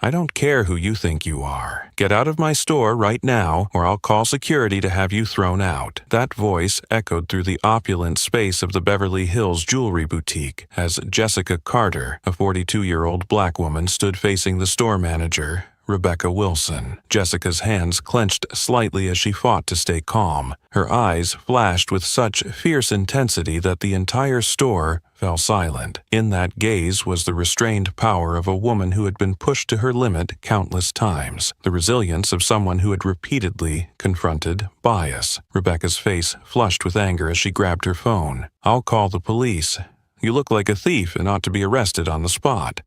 "I don't care who you think you are. Get out of my store right now, or I'll call security to have you thrown out." That voice echoed through the opulent space of the Beverly Hills jewelry boutique as Jessica Carter, a 42-year-old black woman, stood facing the store manager, Rebecca Wilson. Jessica's hands clenched slightly as she fought to stay calm. Her eyes flashed with such fierce intensity that the entire store fell silent. In that gaze was the restrained power of a woman who had been pushed to her limit countless times, the resilience of someone who had repeatedly confronted bias. Rebecca's face flushed with anger as she grabbed her phone. "I'll call the police. You look like a thief and ought to be arrested on the spot."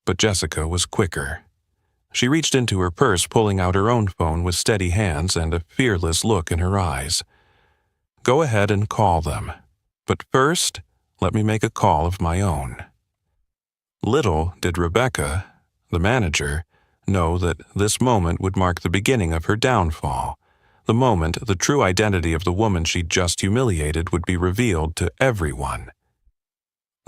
But Jessica was quicker. She reached into her purse, pulling out her own phone with steady hands and a fearless look in her eyes. "Go ahead and call them. But first, let me make a call of my own." Little did Rebecca, the manager, know that this moment would mark the beginning of her downfall. The moment the true identity of the woman she'd just humiliated would be revealed to everyone.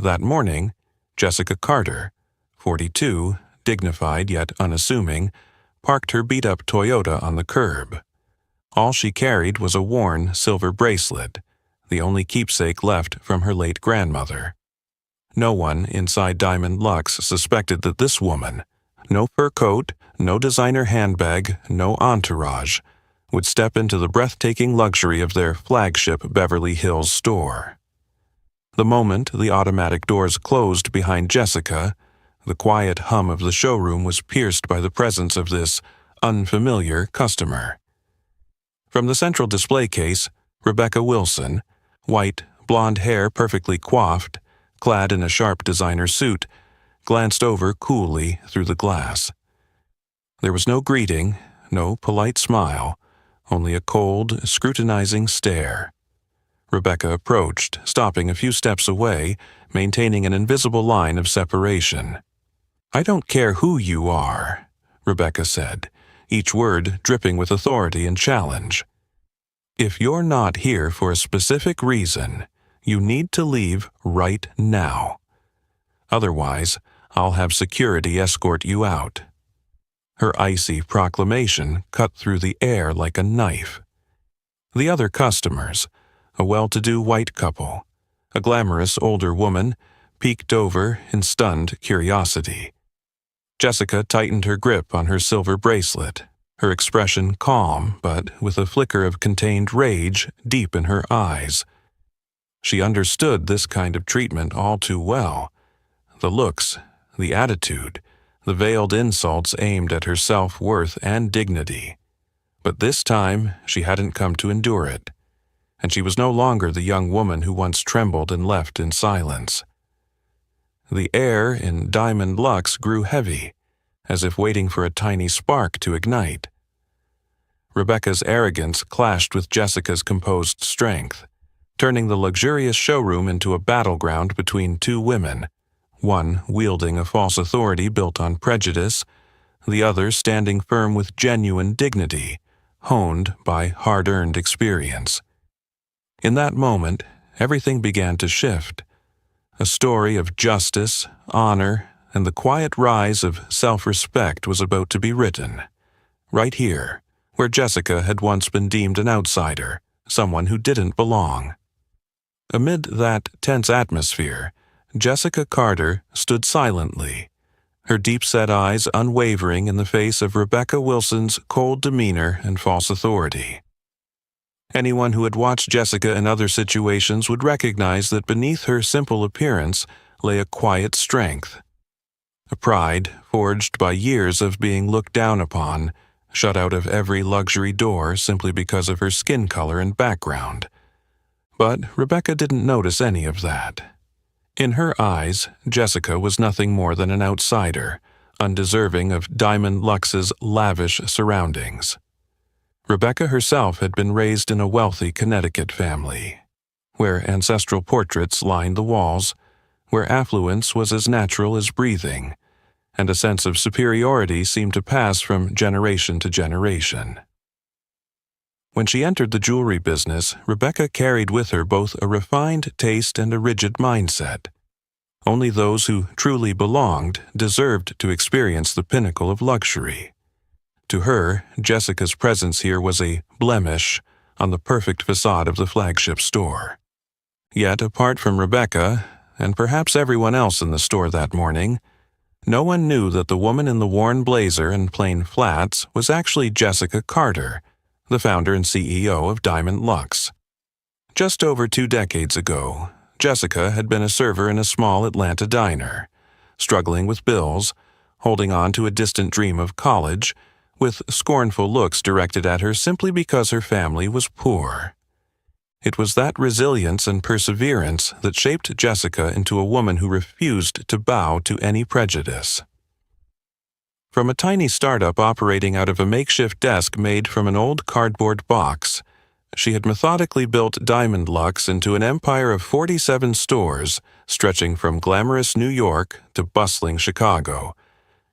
That morning, Jessica Carter, 42, dignified yet unassuming, parked her beat-up Toyota on the curb. All she carried was a worn silver bracelet, the only keepsake left from her late grandmother. No one inside Diamond Luxe suspected that this woman, no fur coat, no designer handbag, no entourage, would step into the breathtaking luxury of their flagship Beverly Hills store. The moment the automatic doors closed behind Jessica, the quiet hum of the showroom was pierced by the presence of this unfamiliar customer. From the central display case, Rebecca Wilson, white, blonde hair perfectly coiffed, clad in a sharp designer suit, glanced over coolly through the glass. There was no greeting, no polite smile, only a cold, scrutinizing stare. Rebecca approached, stopping a few steps away, maintaining an invisible line of separation. "I don't care who you are," Rebecca said, each word dripping with authority and challenge. "If you're not here for a specific reason, you need to leave right now. Otherwise, I'll have security escort you out." Her icy proclamation cut through the air like a knife. The other customers, a well-to-do white couple, a glamorous older woman, peeked over in stunned curiosity. Jessica tightened her grip on her silver bracelet, her expression calm but with a flicker of contained rage deep in her eyes. She understood this kind of treatment all too well. The looks, the attitude, the veiled insults aimed at her self-worth and dignity. But this time, she hadn't come to endure it, and she was no longer the young woman who once trembled and left in silence. The air in Diamond Luxe grew heavy, as if waiting for a tiny spark to ignite. Rebecca's arrogance clashed with Jessica's composed strength, turning the luxurious showroom into a battleground between two women, one wielding a false authority built on prejudice, the other standing firm with genuine dignity, honed by hard-earned experience. In that moment, everything began to shift. A story of justice, honor, and the quiet rise of self-respect was about to be written. Right here, where Jessica had once been deemed an outsider, someone who didn't belong. Amid that tense atmosphere, Jessica Carter stood silently, her deep-set eyes unwavering in the face of Rebecca Wilson's cold demeanor and false authority. Anyone who had watched Jessica in other situations would recognize that beneath her simple appearance lay a quiet strength, a pride forged by years of being looked down upon, shut out of every luxury door simply because of her skin color and background. But Rebecca didn't notice any of that. In her eyes, Jessica was nothing more than an outsider, undeserving of Diamond Luxe's lavish surroundings. Rebecca herself had been raised in a wealthy Connecticut family, where ancestral portraits lined the walls, where affluence was as natural as breathing, and a sense of superiority seemed to pass from generation to generation. When she entered the jewelry business, Rebecca carried with her both a refined taste and a rigid mindset. Only those who truly belonged deserved to experience the pinnacle of luxury. To her, Jessica's presence here was a blemish on the perfect facade of the flagship store. Yet, apart from Rebecca, and perhaps everyone else in the store that morning, no one knew that the woman in the worn blazer and plain flats was actually Jessica Carter, the founder and CEO of Diamond Luxe. Just over 2 decades ago, Jessica had been a server in a small Atlanta diner, struggling with bills, holding on to a distant dream of college, with scornful looks directed at her simply because her family was poor. It was that resilience and perseverance that shaped Jessica into a woman who refused to bow to any prejudice. From a tiny startup operating out of a makeshift desk made from an old cardboard box, she had methodically built Diamond Luxe into an empire of 47 stores stretching from glamorous New York to bustling Chicago,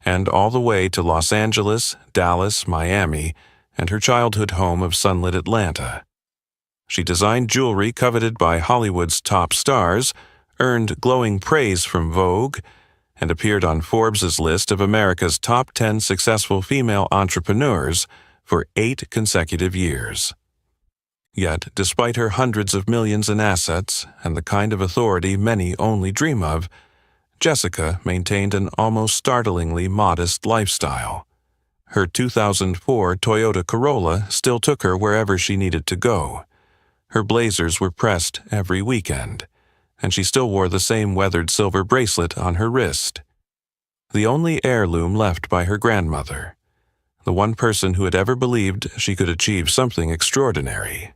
and all the way to Los Angeles, Dallas, Miami, and her childhood home of sunlit Atlanta. She designed jewelry coveted by Hollywood's top stars, earned glowing praise from Vogue, and appeared on Forbes' list of America's top 10 successful female entrepreneurs for 8 consecutive years. Yet, despite her hundreds of millions in assets and the kind of authority many only dream of, Jessica maintained an almost startlingly modest lifestyle. Her 2004 Toyota Corolla still took her wherever she needed to go. Her blazers were pressed every weekend, and she still wore the same weathered silver bracelet on her wrist. The only heirloom left by her grandmother, the one person who had ever believed she could achieve something extraordinary.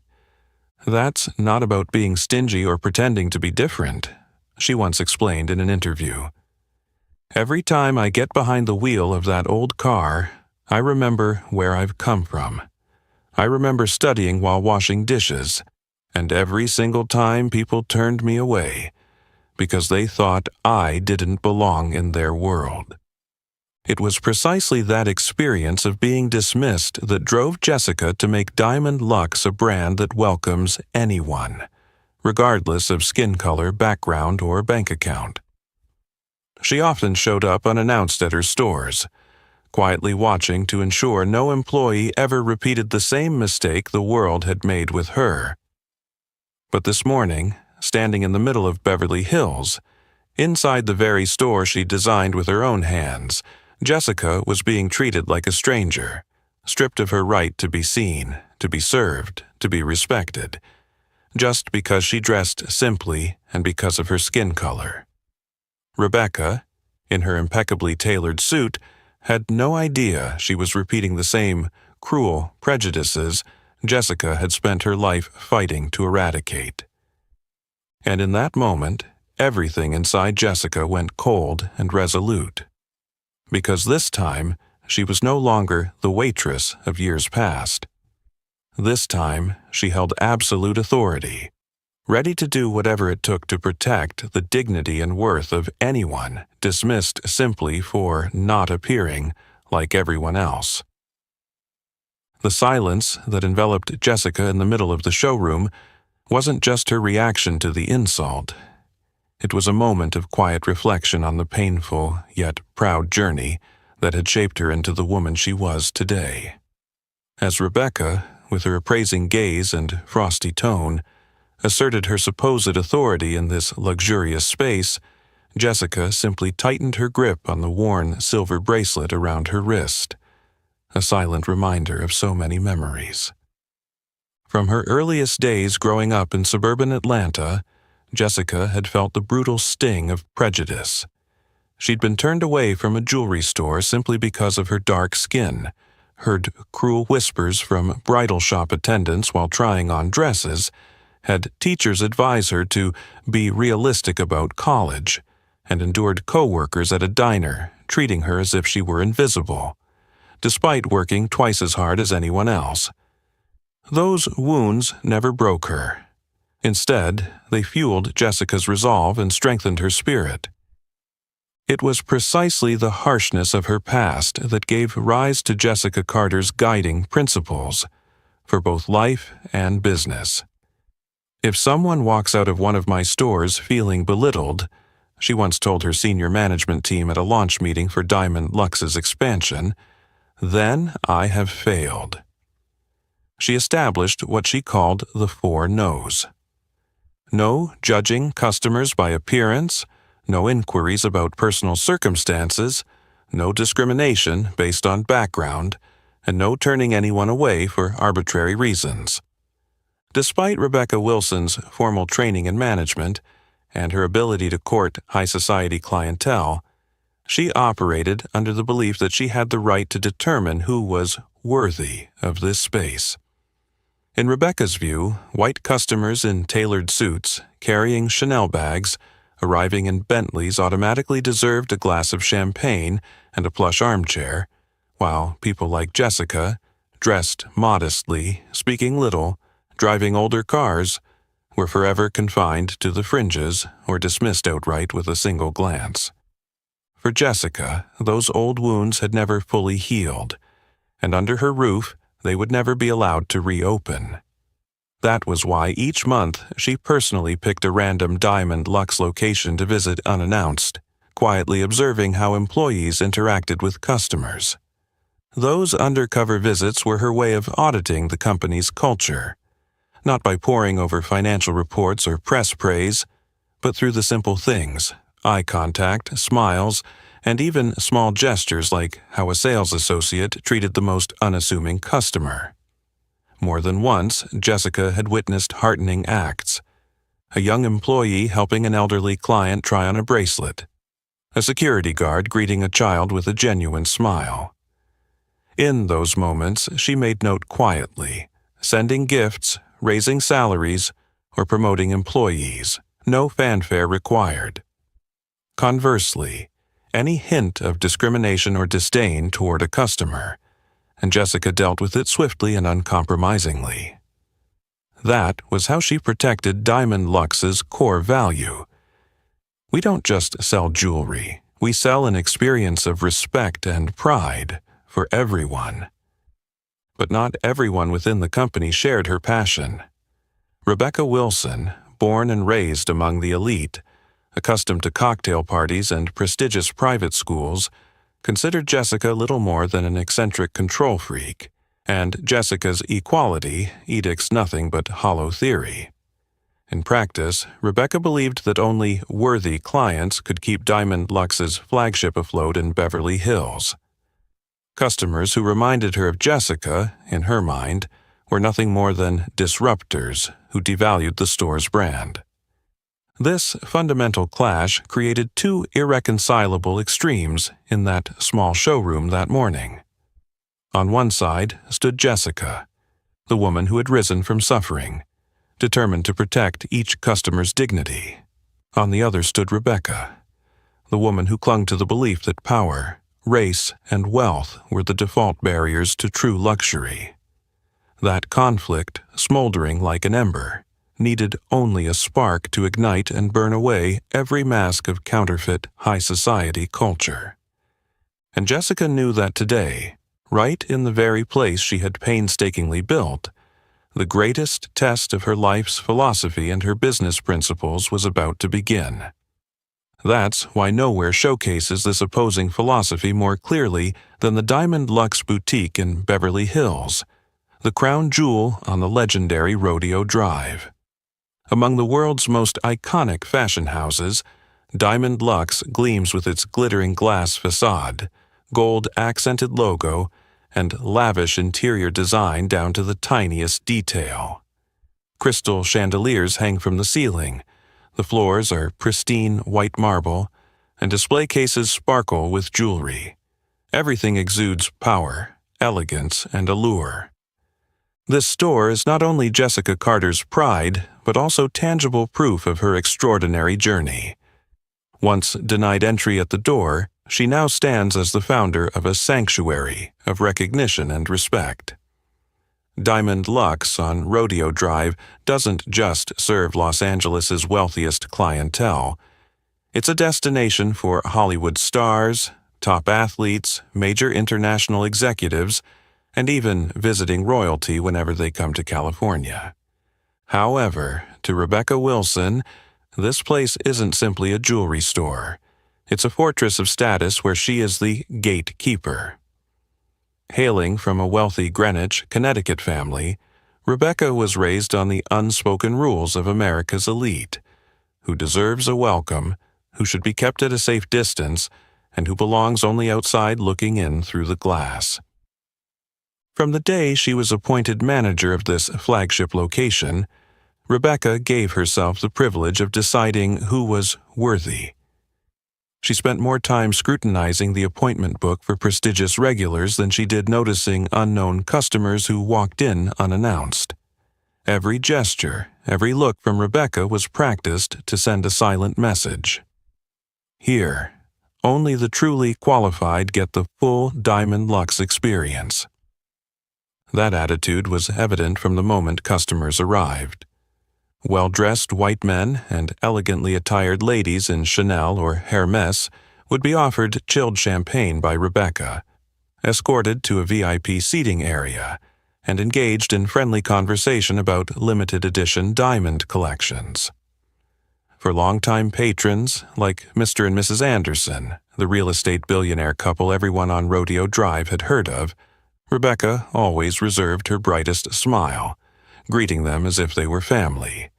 "That's not about being stingy or pretending to be different," she once explained in an interview. "Every time I get behind the wheel of that old car, I remember where I've come from. I remember studying while washing dishes, and every single time people turned me away because they thought I didn't belong in their world." It was precisely that experience of being dismissed that drove Jessica to make Diamond Luxe a brand that welcomes anyone, regardless of skin color, background, or bank account. She often showed up unannounced at her stores, quietly watching to ensure no employee ever repeated the same mistake the world had made with her. But this morning, standing in the middle of Beverly Hills, inside the very store she designed with her own hands, Jessica was being treated like a stranger, stripped of her right to be seen, to be served, to be respected, just because she dressed simply and because of her skin color. Rebecca, in her impeccably tailored suit, had no idea she was repeating the same cruel prejudices Jessica had spent her life fighting to eradicate. And in that moment, everything inside Jessica went cold and resolute. Because this time, she was no longer the waitress of years past. This time, she held absolute authority, ready to do whatever it took to protect the dignity and worth of anyone dismissed simply for not appearing like everyone else. The silence that enveloped Jessica in the middle of the showroom wasn't just her reaction to the insult. It was a moment of quiet reflection on the painful yet proud journey that had shaped her into the woman she was today. As Rebecca, with her appraising gaze and frosty tone, asserted her supposed authority in this luxurious space, Jessica simply tightened her grip on the worn silver bracelet around her wrist, a silent reminder of so many memories. From her earliest days growing up in suburban Atlanta, Jessica had felt the brutal sting of prejudice. She'd been turned away from a jewelry store simply because of her dark skin, heard cruel whispers from bridal shop attendants while trying on dresses, had teachers advise her to be realistic about college, and endured co-workers at a diner treating her as if she were invisible, despite working twice as hard as anyone else. Those wounds never broke her. Instead, they fueled Jessica's resolve and strengthened her spirit. It was precisely the harshness of her past that gave rise to Jessica Carter's guiding principles for both life and business. If someone walks out of one of my stores feeling belittled, She once told her senior management team at a launch meeting for Diamond Luxe's expansion, "Then I have failed." She established what she called the 4 no's. No judging customers by appearance, no inquiries about personal circumstances, no discrimination based on background, and no turning anyone away for arbitrary reasons. Despite Rebecca Wilson's formal training in management and her ability to court high society clientele, she operated under the belief that she had the right to determine who was worthy of this space. In Rebecca's view, white customers in tailored suits, carrying Chanel bags, arriving in Bentleys automatically deserved a glass of champagne and a plush armchair, while people like Jessica, dressed modestly, speaking little, driving older cars, were forever confined to the fringes or dismissed outright with a single glance. For Jessica, those old wounds had never fully healed, and under her roof, they would never be allowed to reopen. That was why each month she personally picked a random Diamond Luxe location to visit unannounced, quietly observing how employees interacted with customers. Those undercover visits were her way of auditing the company's culture, not by poring over financial reports or press praise, but through the simple things: eye contact, smiles, and even small gestures like how a sales associate treated the most unassuming customer. More than once, Jessica had witnessed heartening acts: a young employee helping an elderly client try on a bracelet, a security guard greeting a child with a genuine smile. In those moments, she made note quietly, sending gifts, raising salaries, or promoting employees, no fanfare required. Conversely, any hint of discrimination or disdain toward a customer, and Jessica dealt with it swiftly and uncompromisingly. That was how she protected Diamond Luxe's core value. We don't just sell jewelry, we sell an experience of respect and pride for everyone. But not everyone within the company shared her passion. Rebecca Wilson, born and raised among the elite, accustomed to cocktail parties and prestigious private schools, considered Jessica little more than an eccentric control freak, and Jessica's equality edicts nothing but hollow theory. In practice, Rebecca believed that only worthy clients could keep Diamond Luxe's flagship afloat in Beverly Hills. Customers who reminded her of Jessica, in her mind, were nothing more than disruptors who devalued the store's brand. This fundamental clash created 2 irreconcilable extremes in that small showroom that morning. On one side stood Jessica, the woman who had risen from suffering, determined to protect each customer's dignity. On the other stood Rebecca, the woman who clung to the belief that power, race, and wealth were the default barriers to true luxury. That conflict, smoldering like an ember, needed only a spark to ignite and burn away every mask of counterfeit high society culture. And Jessica knew that today, right in the very place she had painstakingly built, the greatest test of her life's philosophy and her business principles was about to begin. That's why nowhere showcases this opposing philosophy more clearly than the Diamond Luxe boutique in Beverly Hills, the crown jewel on the legendary Rodeo Drive. Among the world's most iconic fashion houses, Diamond Luxe gleams with its glittering glass facade, gold accented logo, and lavish interior design down to the tiniest detail. Crystal chandeliers hang from the ceiling, the floors are pristine white marble, and display cases sparkle with jewelry. Everything exudes power, elegance, and allure. This store is not only Jessica Carter's pride, but also tangible proof of her extraordinary journey. Once denied entry at the door, she now stands as the founder of a sanctuary of recognition and respect. Diamond Luxe on Rodeo Drive doesn't just serve Los Angeles' wealthiest clientele. It's a destination for Hollywood stars, top athletes, major international executives, and even visiting royalty whenever they come to California. However, to Rebecca Wilson, this place isn't simply a jewelry store. It's a fortress of status where she is the gatekeeper. Hailing from a wealthy Greenwich, Connecticut family, Rebecca was raised on the unspoken rules of America's elite, who deserves a welcome, who should be kept at a safe distance, and who belongs only outside looking in through the glass. From the day she was appointed manager of this flagship location, Rebecca gave herself the privilege of deciding who was worthy. She spent more time scrutinizing the appointment book for prestigious regulars than she did noticing unknown customers who walked in unannounced. Every gesture, every look from Rebecca was practiced to send a silent message. Here, only the truly qualified get the full Diamond Luxe experience. That attitude was evident from the moment customers arrived. Well-dressed white men and elegantly attired ladies in Chanel or Hermès would be offered chilled champagne by Rebecca, escorted to a VIP seating area, and engaged in friendly conversation about limited-edition diamond collections. For longtime patrons, like Mr. and Mrs. Anderson, the real estate billionaire couple everyone on Rodeo Drive had heard of, Rebecca always reserved her brightest smile, greeting them as if they were family.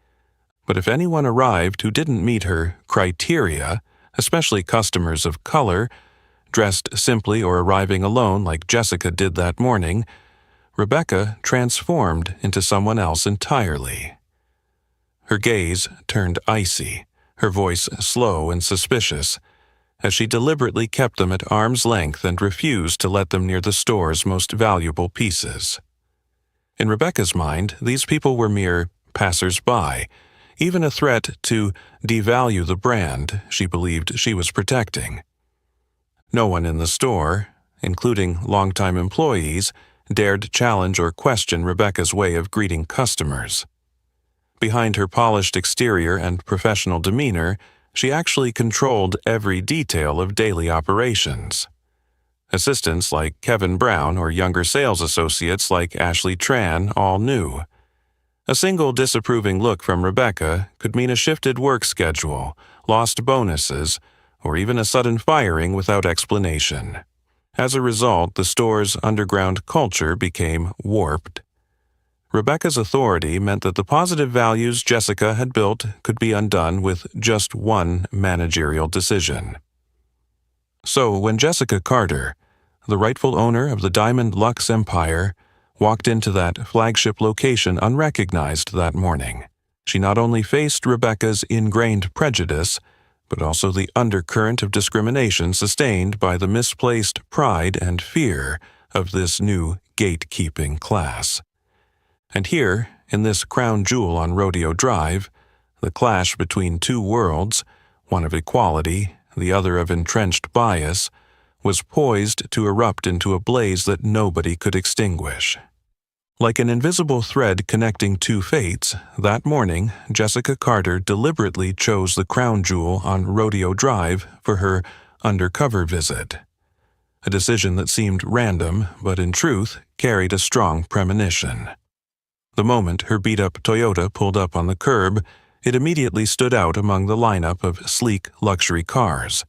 But if anyone arrived who didn't meet her criteria, especially customers of color, dressed simply or arriving alone like Jessica did that morning, Rebecca transformed into someone else entirely. Her gaze turned icy, her voice slow and suspicious, as she deliberately kept them at arm's length and refused to let them near the store's most valuable pieces. In Rebecca's mind, these people were mere passers-by, even a threat to devalue the brand she believed she was protecting. No one in the store, including longtime employees, dared challenge or question Rebecca's way of greeting customers. Behind her polished exterior and professional demeanor, she actually controlled every detail of daily operations. Assistants like Kevin Brown or younger sales associates like Ashley Tran all knew. A single disapproving look from Rebecca could mean a shifted work schedule, lost bonuses, or even a sudden firing without explanation. As a result, the store's underground culture became warped. Rebecca's authority meant that the positive values Jessica had built could be undone with just one managerial decision. So when Jessica Carter, the rightful owner of the Diamond Luxe empire, walked into that flagship location unrecognized that morning, she not only faced Rebecca's ingrained prejudice, but also the undercurrent of discrimination sustained by the misplaced pride and fear of this new gatekeeping class. And here, in this crown jewel on Rodeo Drive, the clash between two worlds, one of equality, the other of entrenched bias, was poised to erupt into a blaze that nobody could extinguish. Like an invisible thread connecting two fates, that morning, Jessica Carter deliberately chose the crown jewel on Rodeo Drive for her undercover visit. A decision that seemed random, but in truth carried a strong premonition. The moment her beat-up Toyota pulled up on the curb, it immediately stood out among the lineup of sleek luxury cars,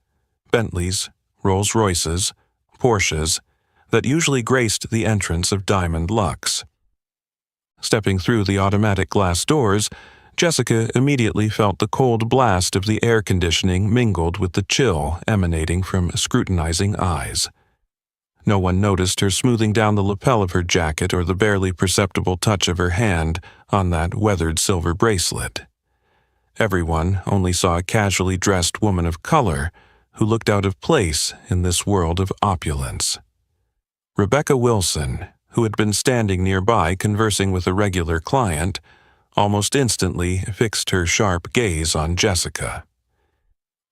Bentleys, Rolls-Royces, Porsches, that usually graced the entrance of Diamond Luxe. Stepping through the automatic glass doors, Jessica immediately felt the cold blast of the air conditioning mingled with the chill emanating from scrutinizing eyes. No one noticed her smoothing down the lapel of her jacket or the barely perceptible touch of her hand on that weathered silver bracelet. Everyone only saw a casually dressed woman of color who looked out of place in this world of opulence. Rebecca Wilson, who had been standing nearby conversing with a regular client, almost instantly fixed her sharp gaze on Jessica.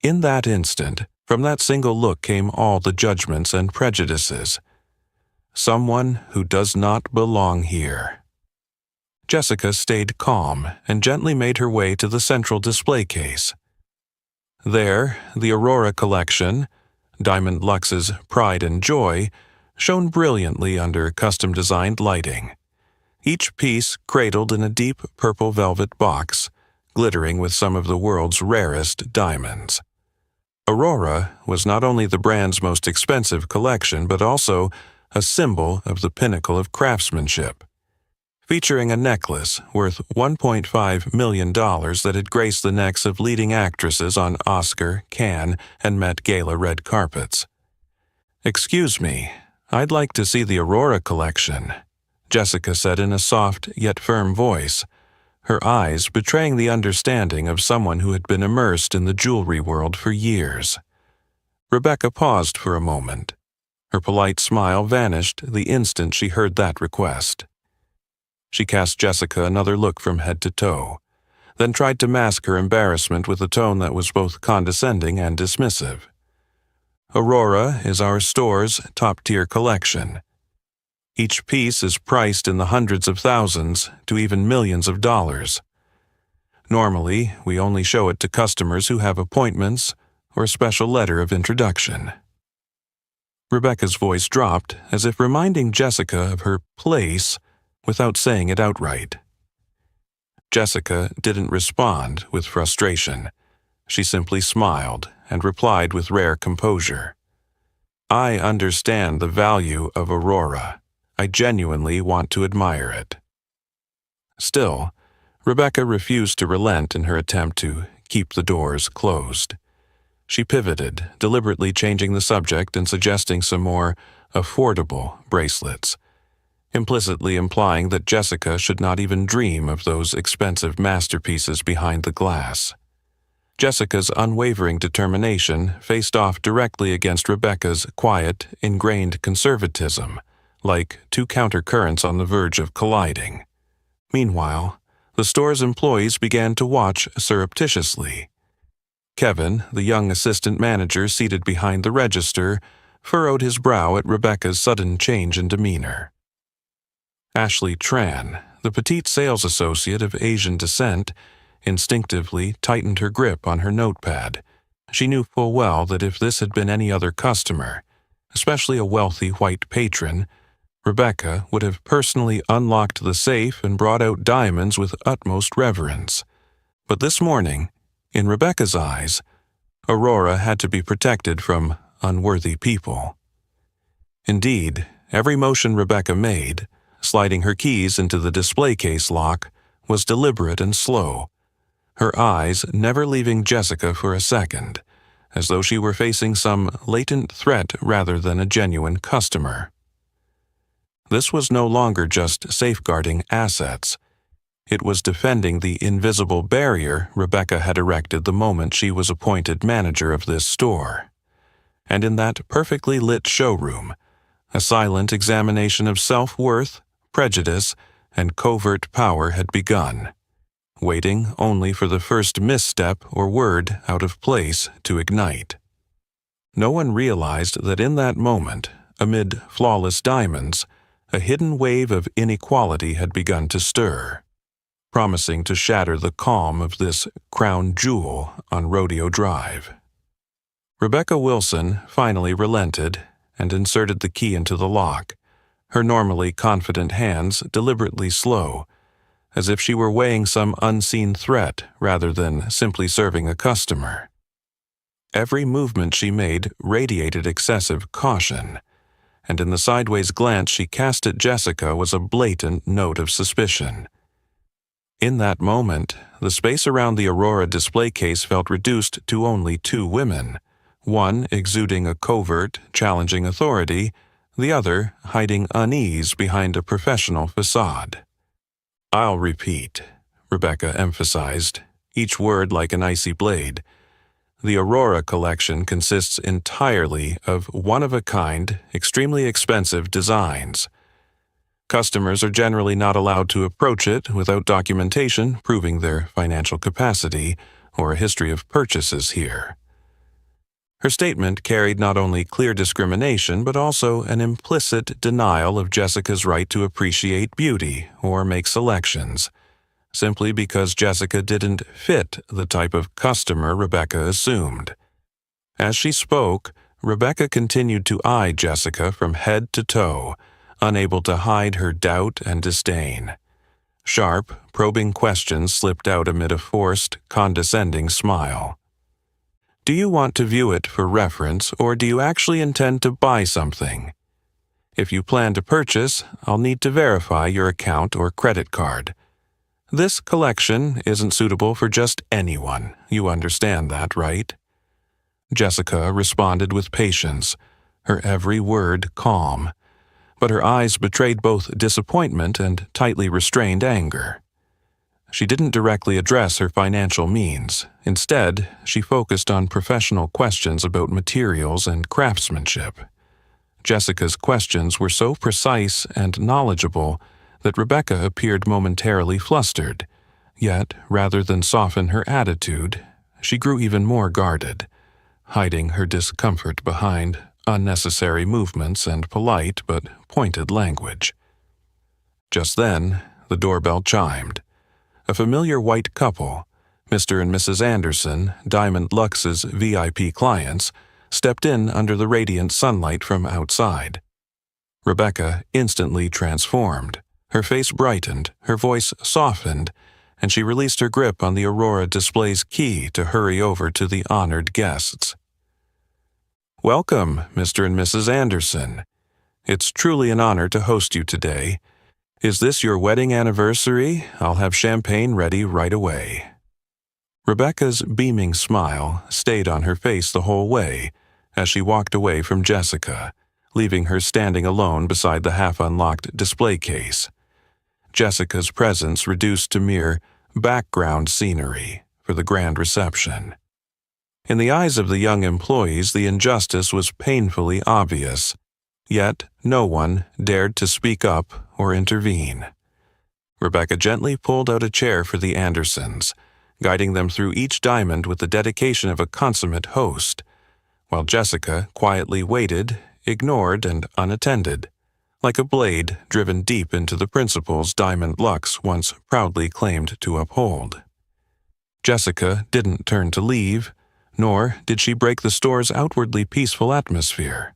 In that instant, from that single look came all the judgments and prejudices. Someone who does not belong here. Jessica stayed calm and gently made her way to the central display case. There, the Aurora collection, Diamond Luxe's pride and joy, shone brilliantly under custom-designed lighting. Each piece cradled in a deep purple velvet box, glittering with some of the world's rarest diamonds. Aurora was not only the brand's most expensive collection, but also a symbol of the pinnacle of craftsmanship. Featuring a necklace worth $1.5 million that had graced the necks of leading actresses on Oscar, Cannes, and Met Gala red carpets. "Excuse me, I'd like to see the Aurora collection," Jessica said in a soft yet firm voice, her eyes betraying the understanding of someone who had been immersed in the jewelry world for years. Rebecca paused for a moment. Her polite smile vanished the instant she heard that request. She cast Jessica another look from head to toe, then tried to mask her embarrassment with a tone that was both condescending and dismissive. "Aurora is our store's top-tier collection. Each piece is priced in the hundreds of thousands to even millions of dollars. Normally, we only show it to customers who have appointments or a special letter of introduction." Rebecca's voice dropped, as if reminding Jessica of her place without saying it outright. Jessica didn't respond with frustration. She simply smiled and replied with rare composure. "I understand the value of Aurora. I genuinely want to admire it." Still, Rebecca refused to relent in her attempt to keep the doors closed. She pivoted, deliberately changing the subject and suggesting some more affordable bracelets, implicitly implying that Jessica should not even dream of those expensive masterpieces behind the glass. Jessica's unwavering determination faced off directly against Rebecca's quiet, ingrained conservatism, like two countercurrents on the verge of colliding. Meanwhile, the store's employees began to watch surreptitiously. Kevin, the young assistant manager seated behind the register, furrowed his brow at Rebecca's sudden change in demeanor. Ashley Tran, the petite sales associate of Asian descent, instinctively tightened her grip on her notepad. She knew full well that if this had been any other customer, especially a wealthy white patron, Rebecca would have personally unlocked the safe and brought out diamonds with utmost reverence. But this morning, in Rebecca's eyes, Aurora had to be protected from unworthy people. Indeed, every motion Rebecca made, sliding her keys into the display case lock, was deliberate and slow, her eyes never leaving Jessica for a second, as though she were facing some latent threat rather than a genuine customer. This was no longer just safeguarding assets. It was defending the invisible barrier Rebecca had erected the moment she was appointed manager of this store. And in that perfectly lit showroom, a silent examination of self-worth, prejudice, and covert power had begun, waiting only for the first misstep or word out of place to ignite. No one realized that in that moment, amid flawless diamonds, a hidden wave of inequality had begun to stir, promising to shatter the calm of this crown jewel on Rodeo Drive. Rebecca Wilson finally relented and inserted the key into the lock, her normally confident hands deliberately slow, as if she were weighing some unseen threat rather than simply serving a customer. Every movement she made radiated excessive caution, and in the sideways glance she cast at Jessica was a blatant note of suspicion. In that moment, the space around the Aurora display case felt reduced to only two women, one exuding a covert, challenging authority, the other hiding unease behind a professional facade. "I'll repeat," Rebecca emphasized, each word like an icy blade. "The Aurora collection consists entirely of one-of-a-kind, extremely expensive designs. Customers are generally not allowed to approach it without documentation proving their financial capacity or a history of purchases here." Her statement carried not only clear discrimination but also an implicit denial of Jessica's right to appreciate beauty or make selections, simply because Jessica didn't fit the type of customer Rebecca assumed. As she spoke, Rebecca continued to eye Jessica from head to toe, unable to hide her doubt and disdain. Sharp, probing questions slipped out amid a forced, condescending smile. "Do you want to view it for reference, or do you actually intend to buy something? If you plan to purchase, I'll need to verify your account or credit card. This collection isn't suitable for just anyone. You understand that, right?" Jessica responded with patience, her every word calm, but her eyes betrayed both disappointment and tightly restrained anger. She didn't directly address her financial means. Instead, she focused on professional questions about materials and craftsmanship. Jessica's questions were so precise and knowledgeable that Rebecca appeared momentarily flustered, yet, rather than soften her attitude, she grew even more guarded, hiding her discomfort behind unnecessary movements and polite but pointed language. Just then, the doorbell chimed. A familiar white couple, Mr. and Mrs. Anderson, Diamond Luxe's VIP clients, stepped in under the radiant sunlight from outside. Rebecca instantly transformed. Her face brightened, her voice softened, and she released her grip on the Aurora display's key to hurry over to the honored guests. "Welcome, Mr. and Mrs. Anderson. It's truly an honor to host you today. Is this your wedding anniversary? I'll have champagne ready right away." Rebecca's beaming smile stayed on her face the whole way as she walked away from Jessica, leaving her standing alone beside the half-unlocked display case. Jessica's presence reduced to mere background scenery for the grand reception. In the eyes of the young employees, the injustice was painfully obvious, yet no one dared to speak up or intervene. Rebecca gently pulled out a chair for the Andersons, guiding them through each diamond with the dedication of a consummate host, while Jessica quietly waited, ignored and unattended, like a blade driven deep into the principles Diamond Luxe once proudly claimed to uphold. Jessica didn't turn to leave, nor did she break the store's outwardly peaceful atmosphere.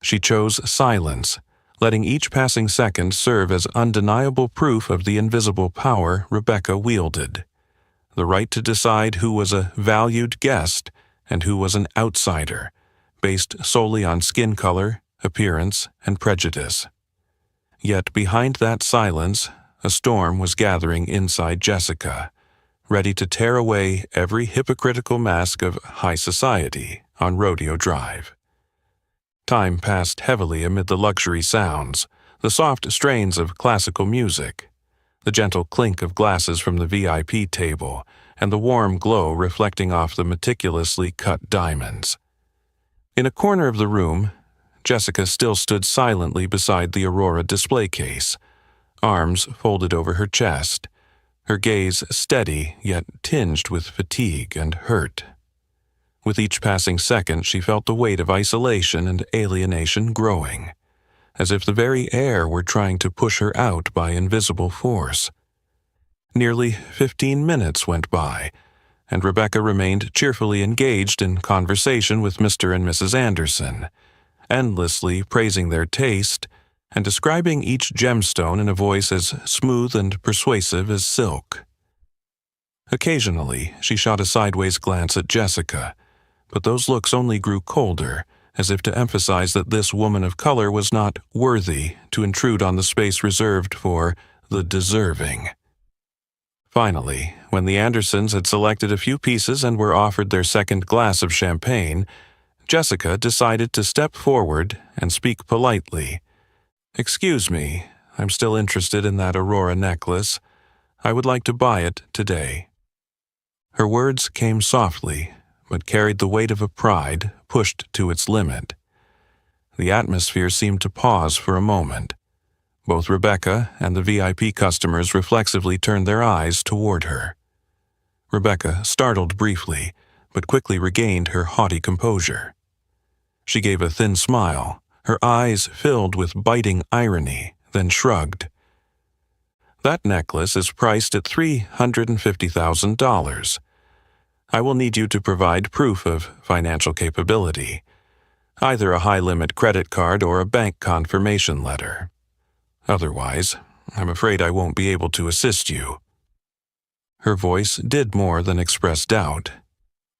She chose silence, letting each passing second serve as undeniable proof of the invisible power Rebecca wielded. The right to decide who was a valued guest and who was an outsider, based solely on skin color, appearance, and prejudice. Yet behind that silence, a storm was gathering inside Jessica, ready to tear away every hypocritical mask of high society on Rodeo Drive. Time passed heavily amid the luxury sounds, the soft strains of classical music, the gentle clink of glasses from the VIP table, and the warm glow reflecting off the meticulously cut diamonds. In a corner of the room, Jessica still stood silently beside the Aurora display case, arms folded over her chest, her gaze steady yet tinged with fatigue and hurt. With each passing second, she felt the weight of isolation and alienation growing, as if the very air were trying to push her out by invisible force. Nearly 15 minutes went by, and Rebecca remained cheerfully engaged in conversation with Mr. and Mrs. Anderson, endlessly praising their taste and describing each gemstone in a voice as smooth and persuasive as silk. Occasionally, she shot a sideways glance at Jessica, but those looks only grew colder, as if to emphasize that this woman of color was not worthy to intrude on the space reserved for the deserving. Finally, when the Andersons had selected a few pieces and were offered their second glass of champagne, Jessica decided to step forward and speak politely. "Excuse me, I'm still interested in that Aurora necklace. I would like to buy it today." Her words came softly, but carried the weight of a pride pushed to its limit. The atmosphere seemed to pause for a moment. Both Rebecca and the VIP customers reflexively turned their eyes toward her. Rebecca startled briefly, but quickly regained her haughty composure. She gave a thin smile, her eyes filled with biting irony, then shrugged. "That necklace is priced at $350,000. I will need you to provide proof of financial capability, either a high-limit credit card or a bank confirmation letter. Otherwise, I'm afraid I won't be able to assist you." Her voice did more than express doubt.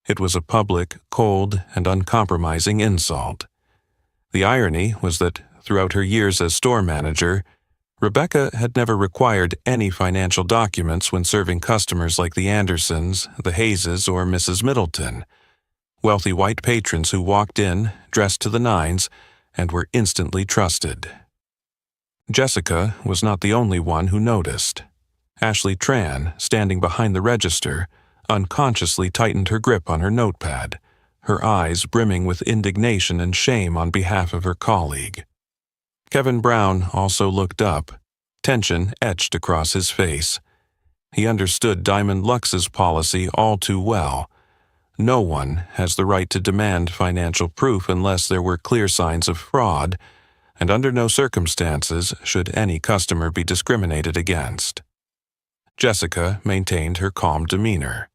It was a public, cold, and uncompromising insult. The irony was that throughout her years as store manager, Rebecca had never required any financial documents when serving customers like the Andersons, the Hayeses, or Mrs. Middleton, wealthy white patrons who walked in, dressed to the nines, and were instantly trusted. Jessica was not the only one who noticed. Ashley Tran, standing behind the register, unconsciously tightened her grip on her notepad, her eyes brimming with indignation and shame on behalf of her colleague. Kevin Brown also looked up, tension etched across his face. He understood Diamond Luxe's policy all too well. No one has the right to demand financial proof unless there were clear signs of fraud, and under no circumstances should any customer be discriminated against. Jessica maintained her calm demeanor.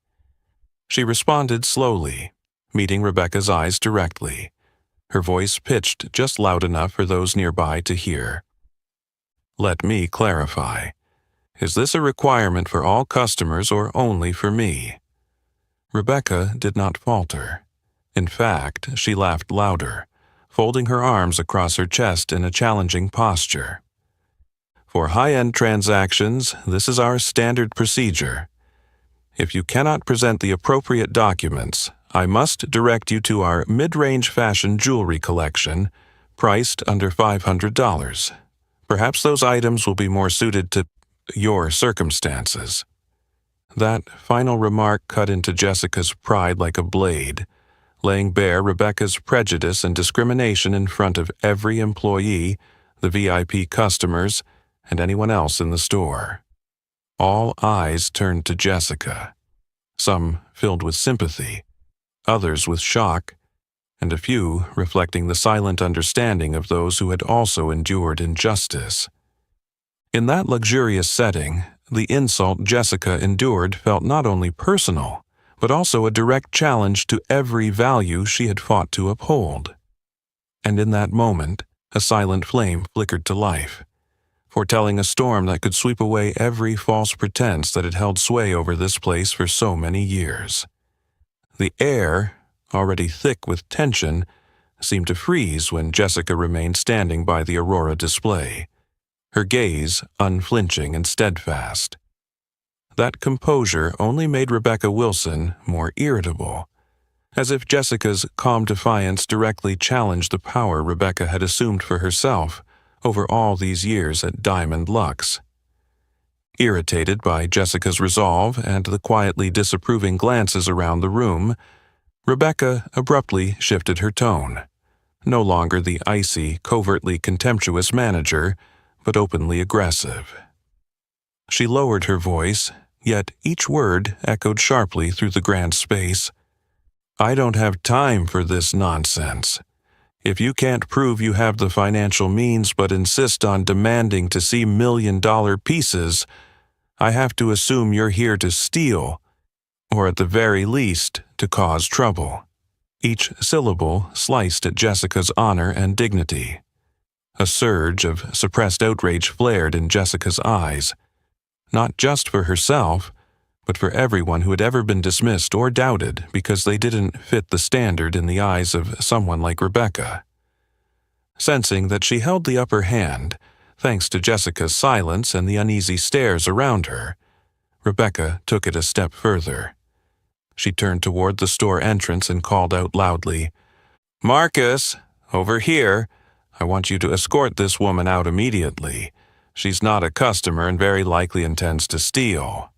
She responded slowly, meeting Rebecca's eyes directly, her voice pitched just loud enough for those nearby to hear. "Let me clarify. Is this a requirement for all customers or only for me?" Rebecca did not falter. In fact, she laughed louder, folding her arms across her chest in a challenging posture. "For high-end transactions, this is our standard procedure. If you cannot present the appropriate documents, I must direct you to our mid-range fashion jewelry collection, priced under $500. Perhaps those items will be more suited to your circumstances." That final remark cut into Jessica's pride like a blade, laying bare Rebecca's prejudice and discrimination in front of every employee, the VIP customers, and anyone else in the store. All eyes turned to Jessica, some filled with sympathy, others with shock, and a few reflecting the silent understanding of those who had also endured injustice. In that luxurious setting, the insult Jessica endured felt not only personal, but also a direct challenge to every value she had fought to uphold. And in that moment, a silent flame flickered to life, foretelling a storm that could sweep away every false pretense that had held sway over this place for so many years. The air, already thick with tension, seemed to freeze when Jessica remained standing by the Aurora display, her gaze unflinching and steadfast. That composure only made Rebecca Wilson more irritable, as if Jessica's calm defiance directly challenged the power Rebecca had assumed for herself over all these years at Diamond Luxe. Irritated by Jessica's resolve and the quietly disapproving glances around the room, Rebecca abruptly shifted her tone, no longer the icy, covertly contemptuous manager, but openly aggressive. She lowered her voice, yet each word echoed sharply through the grand space. "I don't have time for this nonsense. If you can't prove you have the financial means but insist on demanding to see million-dollar pieces, I have to assume you're here to steal, or at the very least, to cause trouble." Each syllable sliced at Jessica's honor and dignity. A surge of suppressed outrage flared in Jessica's eyes, not just for herself, but for everyone who had ever been dismissed or doubted because they didn't fit the standard in the eyes of someone like Rebecca. Sensing that she held the upper hand, thanks to Jessica's silence and the uneasy stares around her, Rebecca took it a step further. She turned toward the store entrance and called out loudly, "Marcus, over here. I want you to escort this woman out immediately. She's not a customer and very likely intends to steal."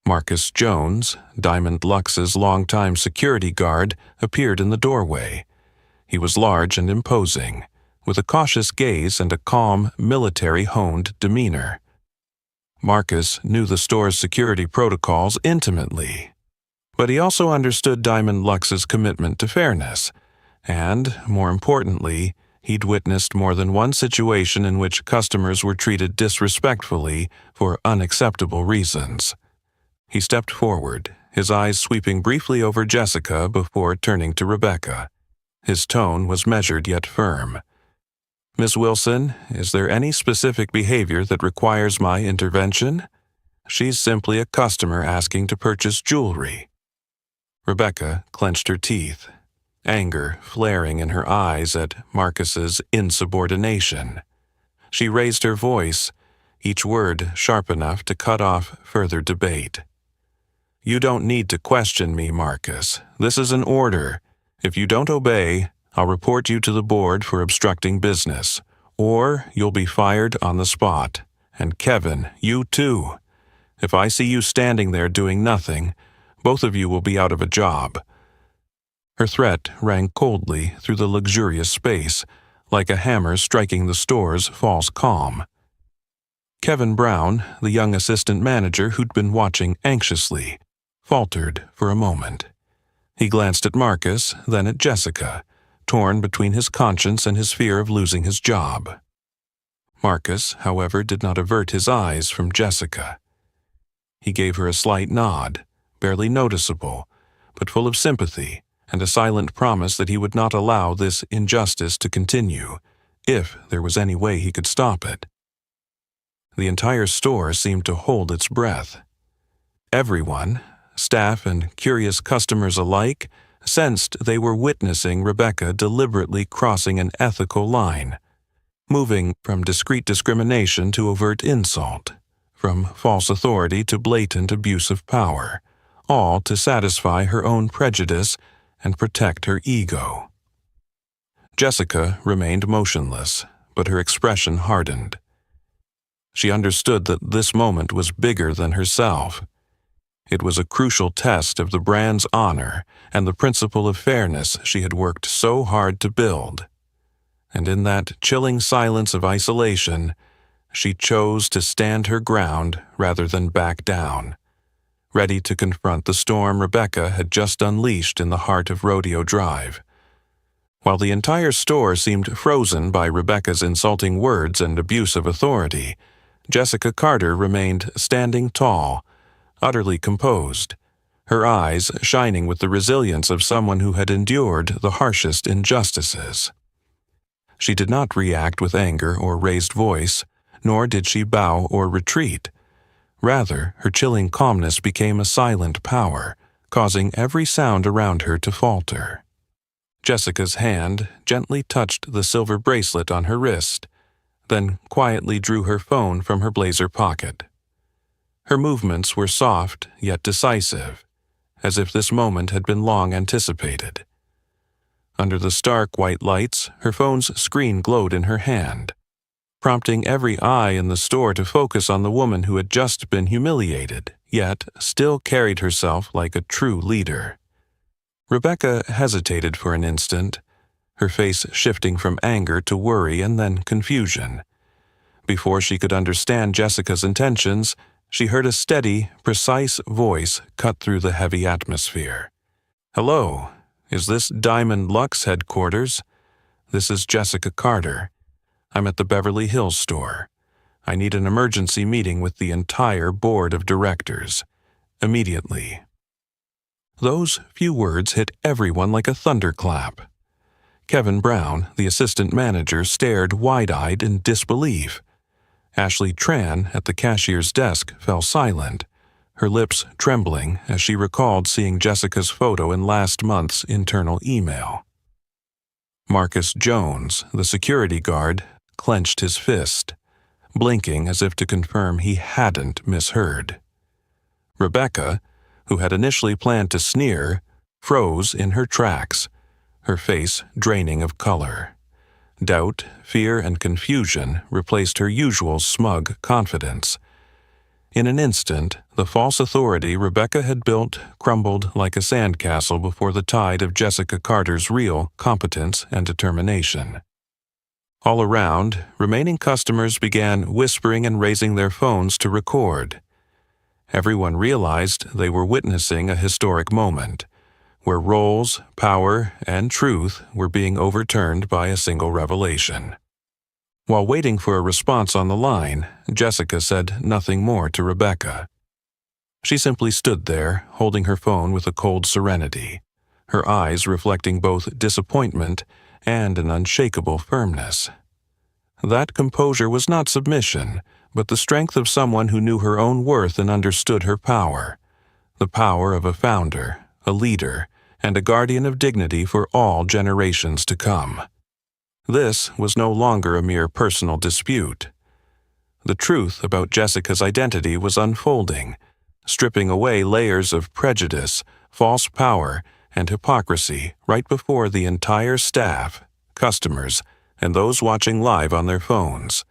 Marcus Jones, Diamond Luxe's longtime security guard, appeared in the doorway. He was large and imposing, with a cautious gaze and a calm, military-honed demeanor. Marcus knew the store's security protocols intimately, but he also understood Diamond Luxe's commitment to fairness, and, more importantly, he'd witnessed more than one situation in which customers were treated disrespectfully for unacceptable reasons. He stepped forward, his eyes sweeping briefly over Jessica before turning to Rebecca. His tone was measured yet firm. Miss Wilson, is there any specific behavior that requires my intervention? She's simply a customer asking to purchase jewelry. Rebecca clenched her teeth, anger flaring in her eyes at Marcus's insubordination. She raised her voice, each word sharp enough to cut off further debate. You don't need to question me, Marcus. This is an order. If you don't obey, I'll report you to the board for obstructing business, or you'll be fired on the spot. And Kevin, you too. If I see you standing there doing nothing, both of you will be out of a job. Her threat rang coldly through the luxurious space, like a hammer striking the store's false calm. Kevin Brown, the young assistant manager who'd been watching anxiously, faltered for a moment. He glanced at Marcus, then at Jessica, torn between his conscience and his fear of losing his job. Marcus, however, did not avert his eyes from Jessica. He gave her a slight nod, barely noticeable, but full of sympathy, and a silent promise that he would not allow this injustice to continue, if there was any way he could stop it. The entire store seemed to hold its breath. Everyone, staff and curious customers alike, sensed they were witnessing Rebecca deliberately crossing an ethical line, moving from discreet discrimination to overt insult, from false authority to blatant abuse of power, all to satisfy her own prejudice and protect her ego. Jessica remained motionless, but her expression hardened. She understood that this moment was bigger than herself. It was a crucial test of the brand's honor and the principle of fairness she had worked so hard to build. And in that chilling silence of isolation, she chose to stand her ground rather than back down, ready to confront the storm Rebecca had just unleashed in the heart of Rodeo Drive. While the entire store seemed frozen by Rebecca's insulting words and abuse of authority, Jessica Carter remained standing tall, utterly composed, her eyes shining with the resilience of someone who had endured the harshest injustices. She did not react with anger or raised voice, nor did she bow or retreat. Rather, her chilling calmness became a silent power, causing every sound around her to falter. Jessica's hand gently touched the silver bracelet on her wrist, then quietly drew her phone from her blazer pocket. Her movements were soft yet decisive, as if this moment had been long anticipated. Under the stark white lights, her phone's screen glowed in her hand, prompting every eye in the store to focus on the woman who had just been humiliated, yet still carried herself like a true leader. Rebecca hesitated for an instant, her face shifting from anger to worry and then confusion. Before she could understand Jessica's intentions, she heard a steady, precise voice cut through the heavy atmosphere. "Hello, is this Diamond Luxe headquarters? This is Jessica Carter. I'm at the Beverly Hills store. I need an emergency meeting with the entire board of directors. Immediately." Those few words hit everyone like a thunderclap. Kevin Brown, the assistant manager, stared wide-eyed in disbelief. Ashley Tran, at the cashier's desk, fell silent, her lips trembling as she recalled seeing Jessica's photo in last month's internal email. Marcus Jones, the security guard, clenched his fist, blinking as if to confirm he hadn't misheard. Rebecca, who had initially planned to sneer, froze in her tracks, her face draining of color. Doubt, fear, and confusion replaced her usual smug confidence. In an instant, the false authority Rebecca had built crumbled like a sandcastle before the tide of Jessica Carter's real competence and determination. All around, remaining customers began whispering and raising their phones to record. Everyone realized they were witnessing a historic moment, where roles, power, and truth were being overturned by a single revelation. While waiting for a response on the line, Jessica said nothing more to Rebecca. She simply stood there, holding her phone with a cold serenity, her eyes reflecting both disappointment and an unshakable firmness. That composure was not submission, but the strength of someone who knew her own worth and understood her power. The power of a founder, a leader, and a guardian of dignity for all generations to come. This was no longer a mere personal dispute. The truth about Jessica's identity was unfolding, stripping away layers of prejudice, false power, and hypocrisy right before the entire staff, customers, and those watching live on their phones.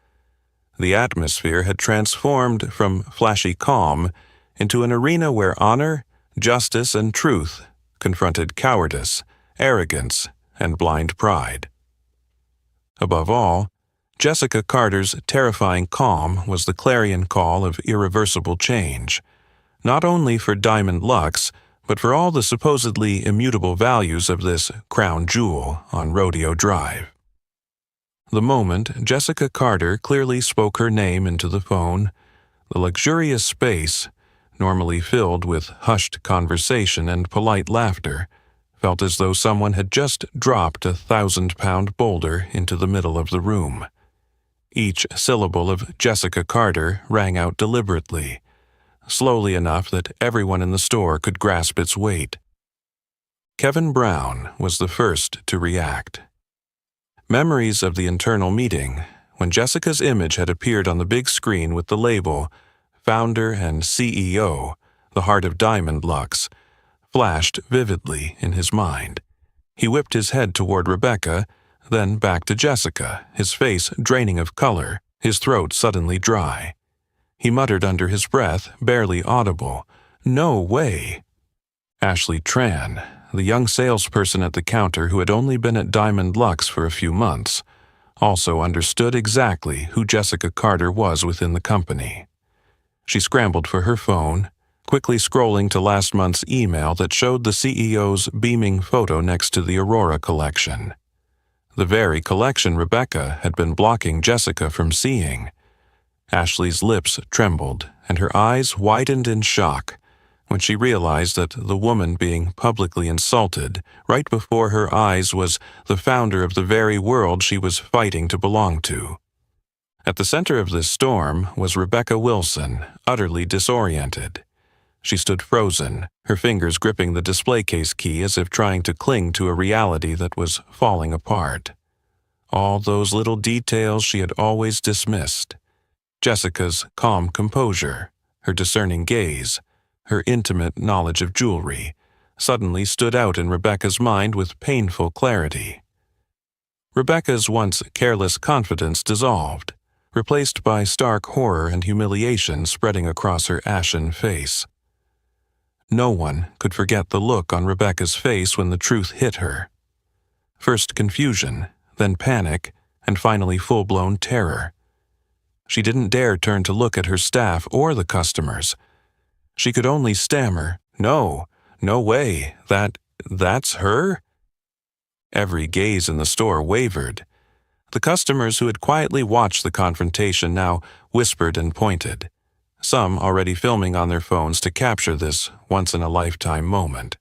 The atmosphere had transformed from flashy calm into an arena where honor, justice, and truth confronted cowardice, arrogance, and blind pride. Above all, Jessica Carter's terrifying calm was the clarion call of irreversible change, not only for Diamond Luxe, but for all the supposedly immutable values of this crown jewel on Rodeo Drive. The moment Jessica Carter clearly spoke her name into the phone, the luxurious space, normally filled with hushed conversation and polite laughter, felt as though someone had just dropped a 1,000-pound boulder into the middle of the room. Each syllable of Jessica Carter rang out deliberately, slowly enough that everyone in the store could grasp its weight. Kevin Brown was the first to react. Memories of the internal meeting, when Jessica's image had appeared on the big screen with the label Founder and CEO, the Heart of Diamond Luxe, flashed vividly in his mind. He whipped his head toward Rebecca, then back to Jessica, his face draining of color, his throat suddenly dry. He muttered under his breath, barely audible, "No way!" Ashley Tran, the young salesperson at the counter who had only been at Diamond Luxe for a few months, also understood exactly who Jessica Carter was within the company. She scrambled for her phone, quickly scrolling to last month's email that showed the CEO's beaming photo next to the Aurora collection. The very collection Rebecca had been blocking Jessica from seeing. Ashley's lips trembled, and her eyes widened in shock when she realized that the woman being publicly insulted right before her eyes was the founder of the very world she was fighting to belong to. At the center of this storm was Rebecca Wilson, utterly disoriented. She stood frozen, her fingers gripping the display case key as if trying to cling to a reality that was falling apart. All those little details she had always dismissed. Jessica's calm composure, her discerning gaze, her intimate knowledge of jewelry, suddenly stood out in Rebecca's mind with painful clarity. Rebecca's once careless confidence dissolved, replaced by stark horror and humiliation spreading across her ashen face. No one could forget the look on Rebecca's face when the truth hit her. First confusion, then panic, and finally full-blown terror. She didn't dare turn to look at her staff or the customers. She could only stammer, "No, no way, that's her?" Every gaze in the store wavered. The customers who had quietly watched the confrontation now whispered and pointed, some already filming on their phones to capture this once-in-a-lifetime moment.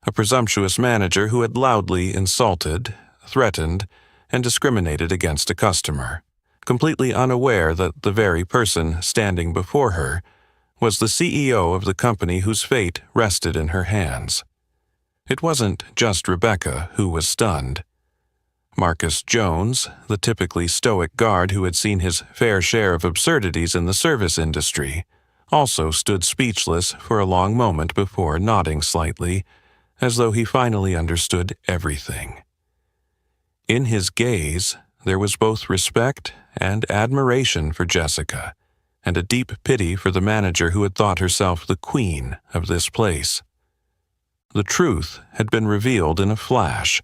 A presumptuous manager who had loudly insulted, threatened, and discriminated against a customer, completely unaware that the very person standing before her was the CEO of the company whose fate rested in her hands. It wasn't just Rebecca who was stunned. Marcus Jones, the typically stoic guard who had seen his fair share of absurdities in the service industry, also stood speechless for a long moment before nodding slightly, as though he finally understood everything. In his gaze, there was both respect and admiration for Jessica, and a deep pity for the manager who had thought herself the queen of this place. The truth had been revealed in a flash,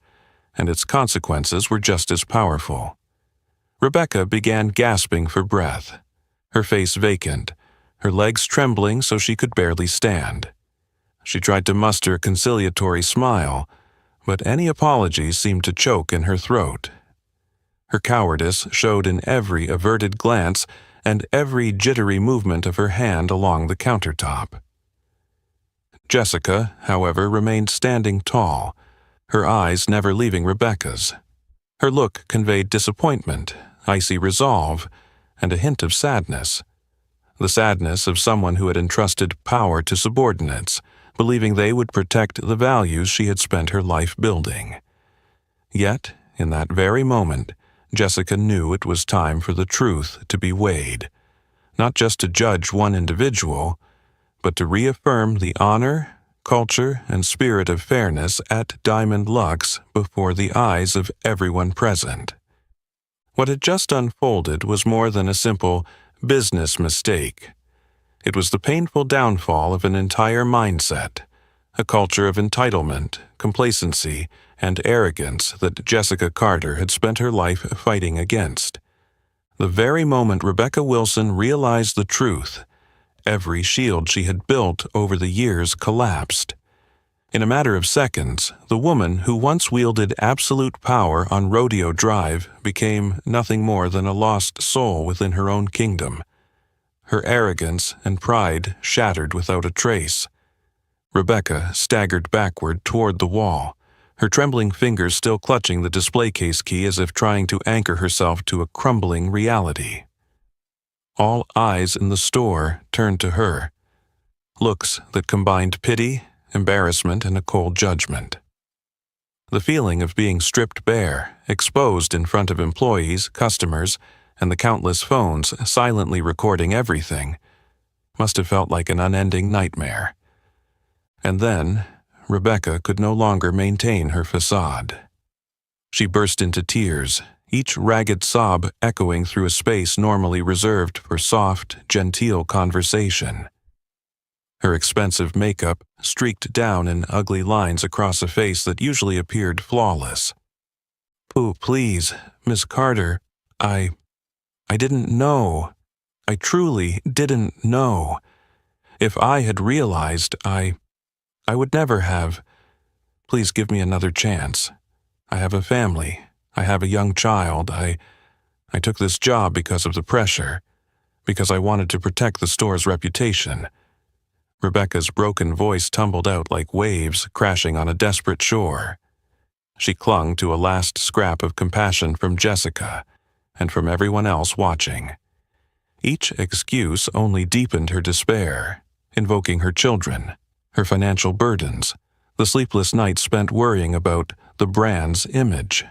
and its consequences were just as powerful. Rebecca began gasping for breath, her face vacant, her legs trembling so she could barely stand. She tried to muster a conciliatory smile, but any apologies seemed to choke in her throat. Her cowardice showed in every averted glance and every jittery movement of her hand along the countertop. Jessica, however, remained standing tall, her eyes never leaving Rebecca's. Her look conveyed disappointment, icy resolve, and a hint of sadness. The sadness of someone who had entrusted power to subordinates, believing they would protect the values she had spent her life building. Yet, in that very moment, Jessica knew it was time for the truth to be weighed, not just to judge one individual, but to reaffirm the honor, culture, and spirit of fairness at Diamond Luxe before the eyes of everyone present. What had just unfolded was more than a simple business mistake. It was the painful downfall of an entire mindset, a culture of entitlement, complacency, and arrogance that Jessica Carter had spent her life fighting against. The very moment Rebecca Wilson realized the truth, every shield she had built over the years collapsed. In a matter of seconds, the woman who once wielded absolute power on Rodeo Drive became nothing more than a lost soul within her own kingdom. Her arrogance and pride shattered without a trace. Rebecca staggered backward toward the wall, her trembling fingers still clutching the display case key as if trying to anchor herself to a crumbling reality. All eyes in the store turned to her, looks that combined pity, embarrassment, and a cold judgment. The feeling of being stripped bare, exposed in front of employees, customers, and the countless phones silently recording everything, must have felt like an unending nightmare. And then, Rebecca could no longer maintain her facade. She burst into tears, each ragged sob echoing through a space normally reserved for soft, genteel conversation. Her expensive makeup streaked down in ugly lines across a face that usually appeared flawless. Please, Miss Carter, I didn't know. I truly didn't know. If I had realized, I would never have. Please give me another chance. I have a family. I have a young child. I took this job because of the pressure, because I wanted to protect the store's reputation. Rebecca's broken voice tumbled out like waves crashing on a desperate shore. She clung to a last scrap of compassion from Jessica and from everyone else watching. Each excuse only deepened her despair, invoking her children, her financial burdens, the sleepless nights spent worrying about the brand's image.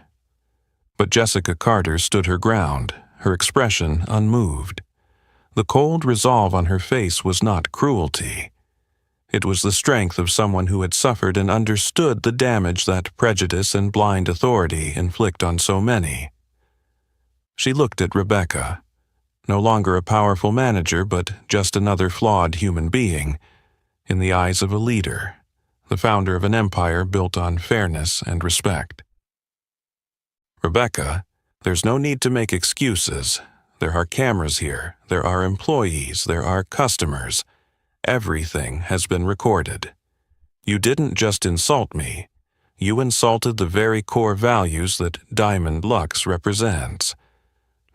But Jessica Carter stood her ground, her expression unmoved. The cold resolve on her face was not cruelty. It was the strength of someone who had suffered and understood the damage that prejudice and blind authority inflict on so many. She looked at Rebecca, no longer a powerful manager but just another flawed human being, in the eyes of a leader, the founder of an empire built on fairness and respect. Rebecca, there's no need to make excuses. There are cameras here, there are employees, there are customers. Everything has been recorded. You didn't just insult me. You insulted the very core values that Diamond Luxe represents.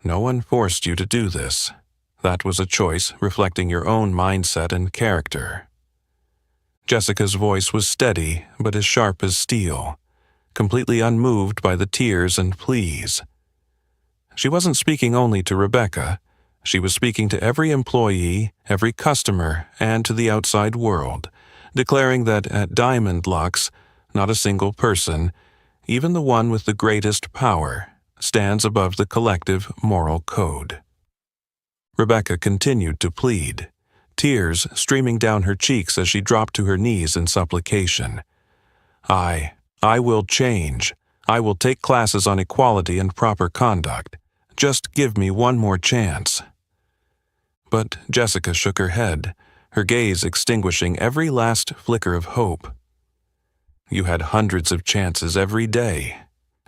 No one forced you to do this. That was a choice reflecting your own mindset and character. Jessica's voice was steady but as sharp as steel, completely unmoved by the tears and pleas. She wasn't speaking only to Rebecca. She was speaking to every employee, every customer, and to the outside world, declaring that at Diamond Luxe, not a single person, even the one with the greatest power, stands above the collective moral code. Rebecca continued to plead, tears streaming down her cheeks as she dropped to her knees in supplication. I will change. I will take classes on equality and proper conduct. Just give me one more chance. But Jessica shook her head, her gaze extinguishing every last flicker of hope. You had hundreds of chances every day,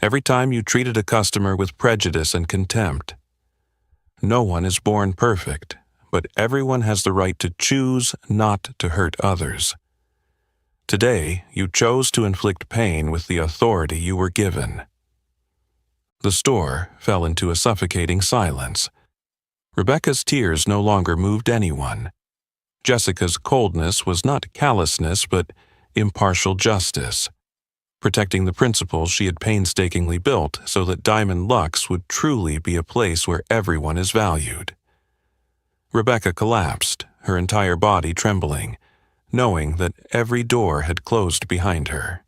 every time you treated a customer with prejudice and contempt. No one is born perfect, but everyone has the right to choose not to hurt others. Today, you chose to inflict pain with the authority you were given. The store fell into a suffocating silence. Rebecca's tears no longer moved anyone. Jessica's coldness was not callousness but impartial justice. protecting the principles she had painstakingly built so that Diamond Luxe would truly be a place where everyone is valued. Rebecca collapsed, her entire body trembling, knowing that every door had closed behind her.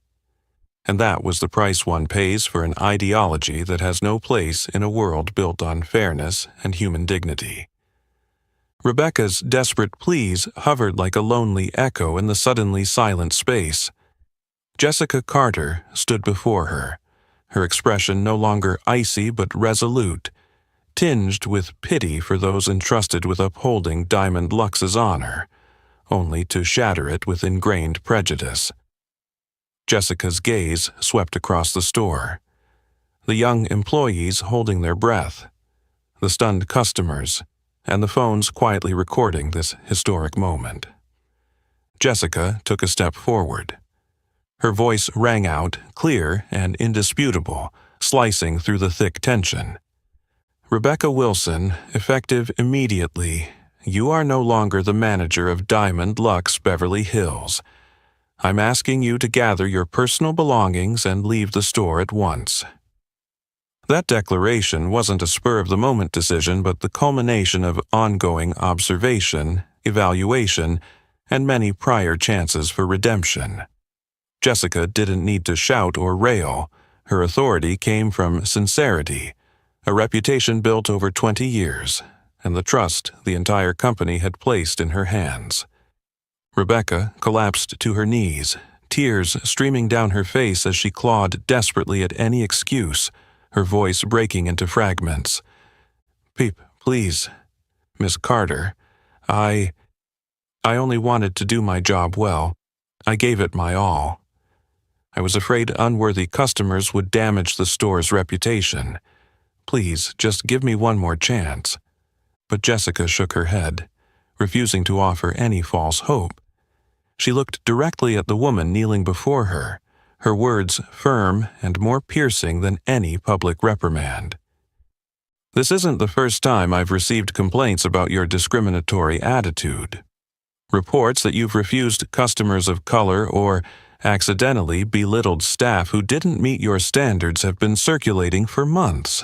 And that was the price one pays for an ideology that has no place in a world built on fairness and human dignity. Rebecca's desperate pleas hovered like a lonely echo in the suddenly silent space. Jessica Carter stood before her, her expression no longer icy but resolute, tinged with pity for those entrusted with upholding Diamond Luxe's honor, only to shatter it with ingrained prejudice. Jessica's gaze swept across the store, the young employees holding their breath, the stunned customers, and the phones quietly recording this historic moment. Jessica took a step forward. Her voice rang out, clear and indisputable, slicing through the thick tension. "Rebecca Wilson, effective immediately, you are no longer the manager of Diamond Luxe Beverly Hills. I'm asking you to gather your personal belongings and leave the store at once." That declaration wasn't a spur-of-the-moment decision, but the culmination of ongoing observation, evaluation, and many prior chances for redemption. Jessica didn't need to shout or rail. Her authority came from sincerity, a reputation built over 20 years, and the trust the entire company had placed in her hands. Rebecca collapsed to her knees, tears streaming down her face as she clawed desperately at any excuse, her voice breaking into fragments. Please, Miss Carter, I only wanted to do my job well. I gave it my all. I was afraid unworthy customers would damage the store's reputation. Please, just give me one more chance." But Jessica shook her head, refusing to offer any false hope. She looked directly at the woman kneeling before her, her words firm and more piercing than any public reprimand. "This isn't the first time I've received complaints about your discriminatory attitude. Reports that you've refused customers of color or accidentally belittled staff who didn't meet your standards have been circulating for months.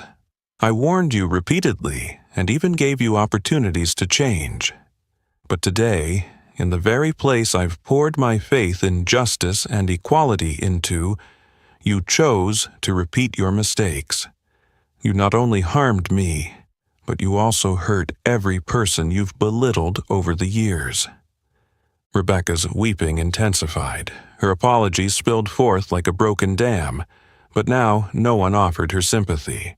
I warned you repeatedly and even gave you opportunities to change. But today, in the very place I've poured my faith in justice and equality into, you chose to repeat your mistakes. You not only harmed me, but you also hurt every person you've belittled over the years." Rebecca's weeping intensified. Her apologies spilled forth like a broken dam, but now no one offered her sympathy.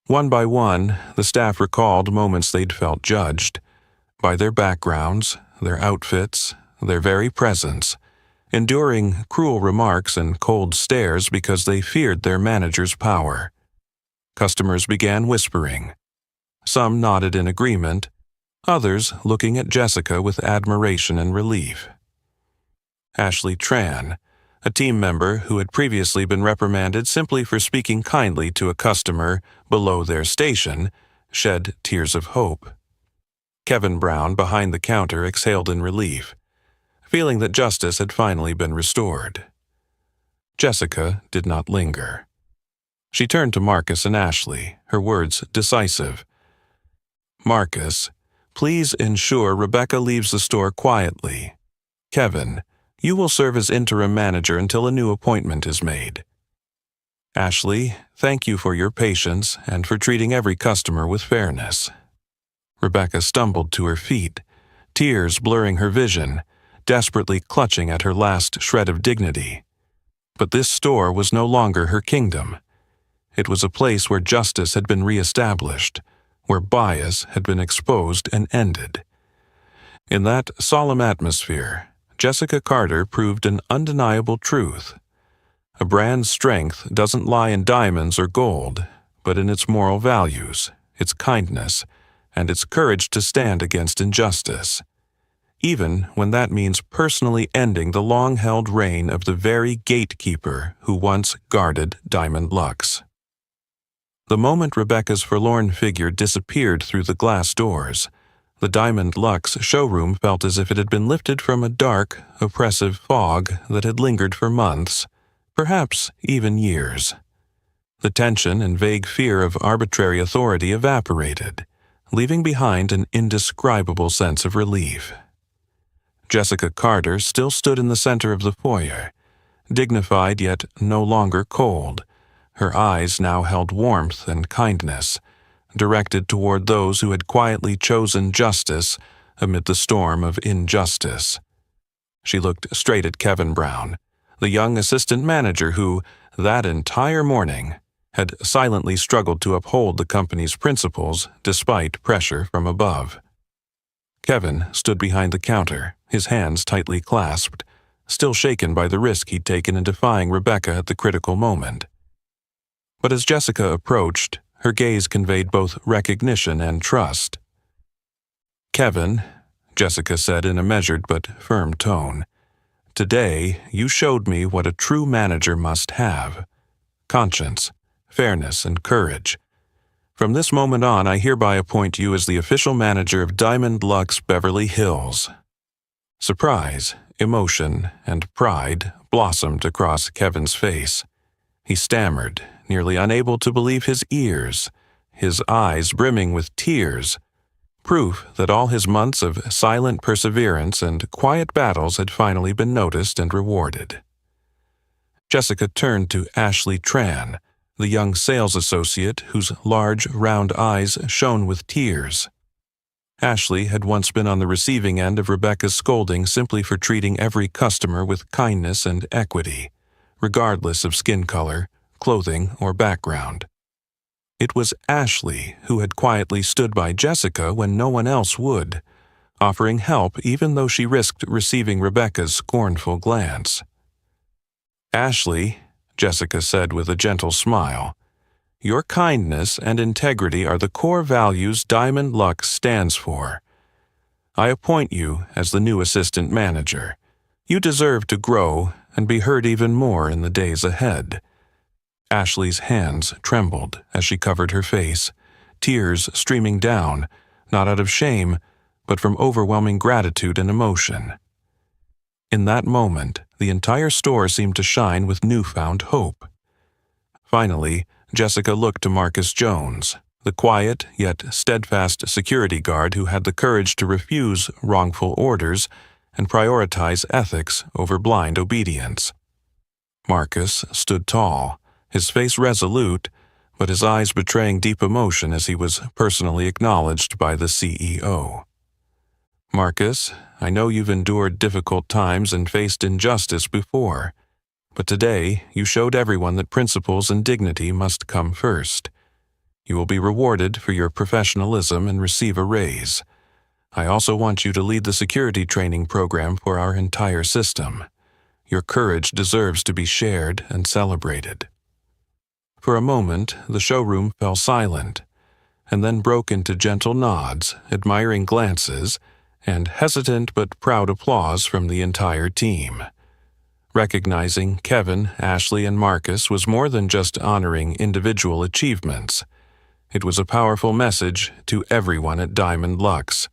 One by one, the staff recalled moments they'd felt judged, by their backgrounds, their outfits, their very presence, enduring cruel remarks and cold stares because they feared their manager's power. Customers began whispering. Some nodded in agreement, others looking at Jessica with admiration and relief. Ashley Tran, a team member who had previously been reprimanded simply for speaking kindly to a customer below their station, shed tears of hope. Kevin Brown, behind the counter, exhaled in relief, feeling that justice had finally been restored. Jessica did not linger. She turned to Marcus and Ashley, her words decisive. "Marcus, please ensure Rebecca leaves the store quietly. Kevin, you will serve as interim manager until a new appointment is made. Ashley, thank you for your patience and for treating every customer with fairness." Rebecca stumbled to her feet, tears blurring her vision, desperately clutching at her last shred of dignity. But this store was no longer her kingdom. It was a place where justice had been reestablished, where bias had been exposed and ended. In that solemn atmosphere, Jessica Carter proved an undeniable truth. A brand's strength doesn't lie in diamonds or gold, but in its moral values, its kindness, and its courage to stand against injustice, even when that means personally ending the long-held reign of the very gatekeeper who once guarded Diamond Luxe. The moment Rebecca's forlorn figure disappeared through the glass doors, the Diamond Luxe showroom felt as if it had been lifted from a dark, oppressive fog that had lingered for months, perhaps even years. The tension and vague fear of arbitrary authority evaporated, leaving behind an indescribable sense of relief. Jessica Carter still stood in the center of the foyer, dignified yet no longer cold. Her eyes now held warmth and kindness, directed toward those who had quietly chosen justice amid the storm of injustice. She looked straight at Kevin Brown, the young assistant manager who, that entire morning, had silently struggled to uphold the company's principles despite pressure from above. Kevin stood behind the counter, his hands tightly clasped, still shaken by the risk he'd taken in defying Rebecca at the critical moment. But as Jessica approached, her gaze conveyed both recognition and trust. "Kevin," Jessica said in a measured but firm tone, "today you showed me what a true manager must have: conscience, fairness, and courage. From this moment on, I hereby appoint you as the official manager of Diamond Luxe Beverly Hills." Surprise, emotion, and pride blossomed across Kevin's face. He stammered, nearly unable to believe his ears, his eyes brimming with tears, proof that all his months of silent perseverance and quiet battles had finally been noticed and rewarded. Jessica turned to Ashley Tran, the young sales associate whose large, round eyes shone with tears. Ashley had once been on the receiving end of Rebecca's scolding simply for treating every customer with kindness and equity, regardless of skin color, clothing, or background. It was Ashley who had quietly stood by Jessica when no one else would, offering help even though she risked receiving Rebecca's scornful glance. "Ashley," Jessica said with a gentle smile, "your kindness and integrity are the core values Diamond Luxe stands for. I appoint you as the new assistant manager. You deserve to grow and be heard even more in the days ahead." Ashley's hands trembled as she covered her face, tears streaming down, not out of shame, but from overwhelming gratitude and emotion. In that moment, the entire store seemed to shine with newfound hope. Finally, Jessica looked to Marcus Jones, the quiet yet steadfast security guard who had the courage to refuse wrongful orders and prioritize ethics over blind obedience. Marcus stood tall, his face resolute, but his eyes betraying deep emotion as he was personally acknowledged by the CEO. "Marcus, I know you've endured difficult times and faced injustice before, but today you showed everyone that principles and dignity must come first. You will be rewarded for your professionalism and receive a raise. I also want you to lead the security training program for our entire system. Your courage deserves to be shared and celebrated." For a moment, the showroom fell silent, and then broke into gentle nods, admiring glances, and hesitant but proud applause from the entire team. Recognizing Kevin, Ashley, and Marcus was more than just honoring individual achievements. It was a powerful message to everyone at Diamond Luxe.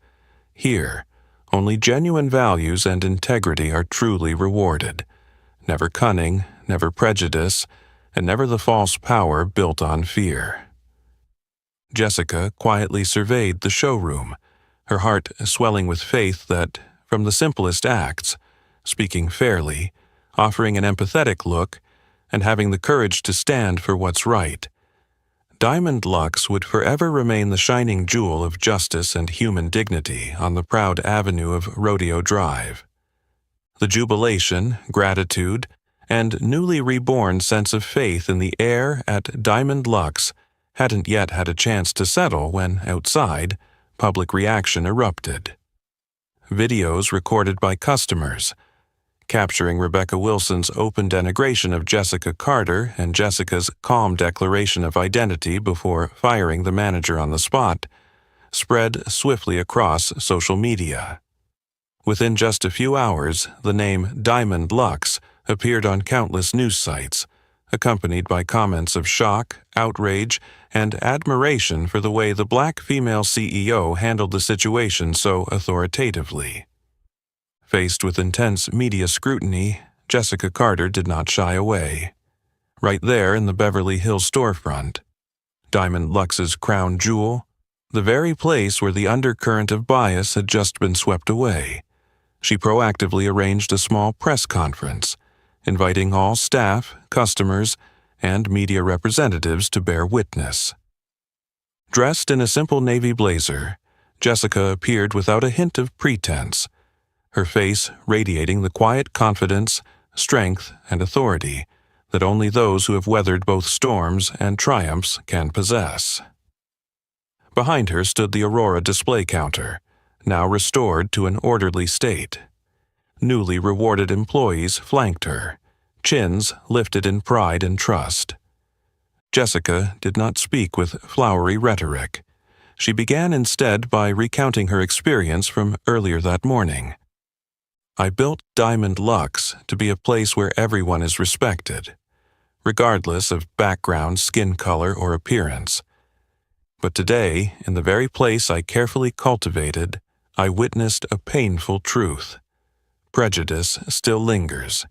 Here, only genuine values and integrity are truly rewarded. Never cunning, never prejudice, and never the false power built on fear. Jessica quietly surveyed the showroom, her heart swelling with faith that, from the simplest acts, speaking fairly, offering an empathetic look, and having the courage to stand for what's right, Diamond Luxe would forever remain the shining jewel of justice and human dignity on the proud avenue of Rodeo Drive. The jubilation, gratitude, and newly reborn sense of faith in the air at Diamond Luxe hadn't yet had a chance to settle when, outside, public reaction erupted. Videos recorded by customers, capturing Rebecca Wilson's open denigration of Jessica Carter and Jessica's calm declaration of identity before firing the manager on the spot, spread swiftly across social media. Within just a few hours, the name Diamond Luxe appeared on countless news sites, accompanied by comments of shock, outrage, and admiration for the way the black female CEO handled the situation so authoritatively. Faced with intense media scrutiny, Jessica Carter did not shy away. Right there in the Beverly Hills storefront, Diamond Luxe's crown jewel, the very place where the undercurrent of bias had just been swept away, she proactively arranged a small press conference, inviting all staff, customers, and media representatives to bear witness. Dressed in a simple navy blazer, Jessica appeared without a hint of pretense, her face radiating the quiet confidence, strength, and authority that only those who have weathered both storms and triumphs can possess. Behind her stood the Aurora display counter, now restored to an orderly state. Newly rewarded employees flanked her, chins lifted in pride and trust. Jessica did not speak with flowery rhetoric. She began instead by recounting her experience from earlier that morning. "I built Diamond Luxe to be a place where everyone is respected, regardless of background, skin color, or appearance. But today, in the very place I carefully cultivated, I witnessed a painful truth. Prejudice still lingers,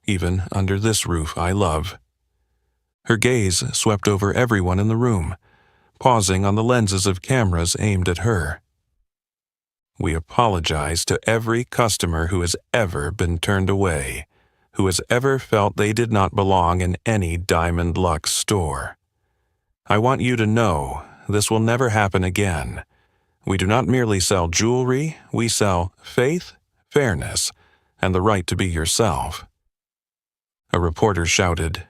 even under this roof I love." Her gaze swept over everyone in the room, pausing on the lenses of cameras aimed at her. "We apologize to every customer who has ever been turned away, who has ever felt they did not belong in any Diamond Luxe store. I want you to know this will never happen again. We do not merely sell jewelry, we sell faith, fairness, and the right to be yourself." A reporter shouted,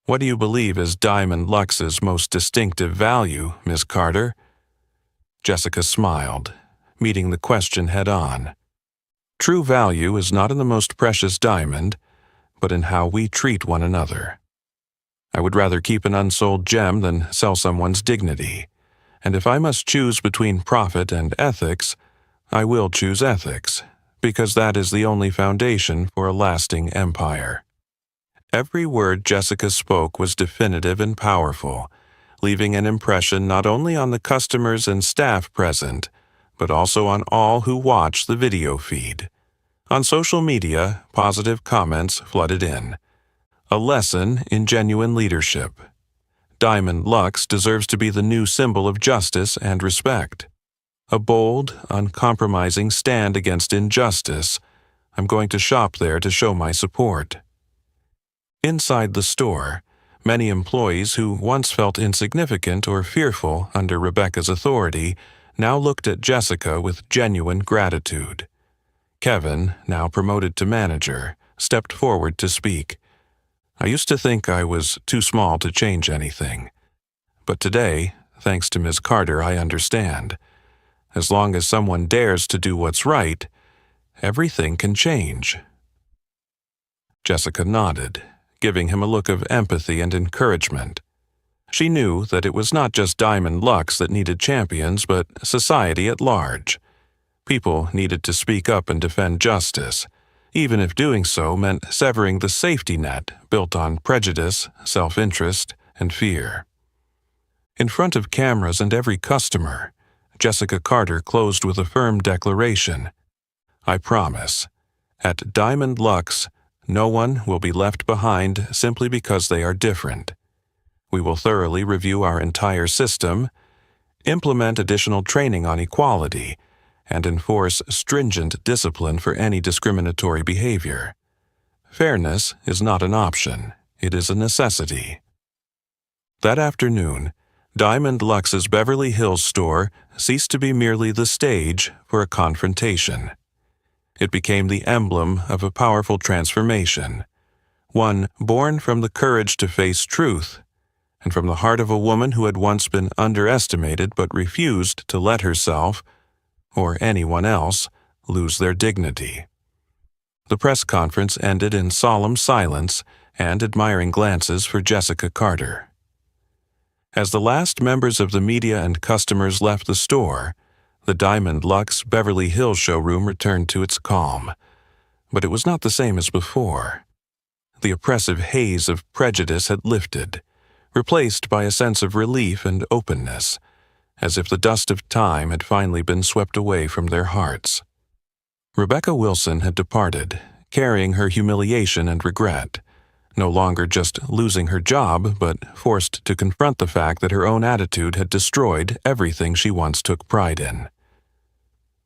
"What do you believe is Diamond Luxe's most distinctive value, Miss Carter?" Jessica smiled, meeting the question head-on. "True value is not in the most precious diamond, but in how we treat one another. I would rather keep an unsold gem than sell someone's dignity, and if I must choose between profit and ethics, I will choose ethics, because that is the only foundation for a lasting empire." Every word Jessica spoke was definitive and powerful, leaving an impression not only on the customers and staff present, but also on all who watched the video feed. On social media, positive comments flooded in. A lesson in genuine leadership. Diamond Luxe deserves to be the new symbol of justice and respect. A bold, uncompromising stand against injustice. I'm going to shop there to show my support. Inside the store, many employees who once felt insignificant or fearful under Rebecca's authority now looked at Jessica with genuine gratitude. Kevin, now promoted to manager, stepped forward to speak. "I used to think I was too small to change anything. But today, thanks to Ms. Carter, I understand. As long as someone dares to do what's right, everything can change." Jessica nodded, giving him a look of empathy and encouragement. She knew that it was not just Diamond Luxe that needed champions, but society at large. People needed to speak up and defend justice, even if doing so meant severing the safety net built on prejudice, self-interest, and fear. In front of cameras and every customer, Jessica Carter closed with a firm declaration. "I promise, at Diamond Luxe, no one will be left behind simply because they are different. We will thoroughly review our entire system, implement additional training on equality, and enforce stringent discipline for any discriminatory behavior. Fairness is not an option, it is a necessity." That afternoon, Diamond Luxe's Beverly Hills store ceased to be merely the stage for a confrontation. It became the emblem of a powerful transformation, one born from the courage to face truth, and from the heart of a woman who had once been underestimated but refused to let herself, or anyone else, lose their dignity. The press conference ended in solemn silence and admiring glances for Jessica Carter. As the last members of the media and customers left the store, the Diamond Luxe Beverly Hills showroom returned to its calm. But it was not the same as before. The oppressive haze of prejudice had lifted, replaced by a sense of relief and openness, as if the dust of time had finally been swept away from their hearts. Rebecca Wilson had departed, carrying her humiliation and regret, no longer just losing her job, but forced to confront the fact that her own attitude had destroyed everything she once took pride in.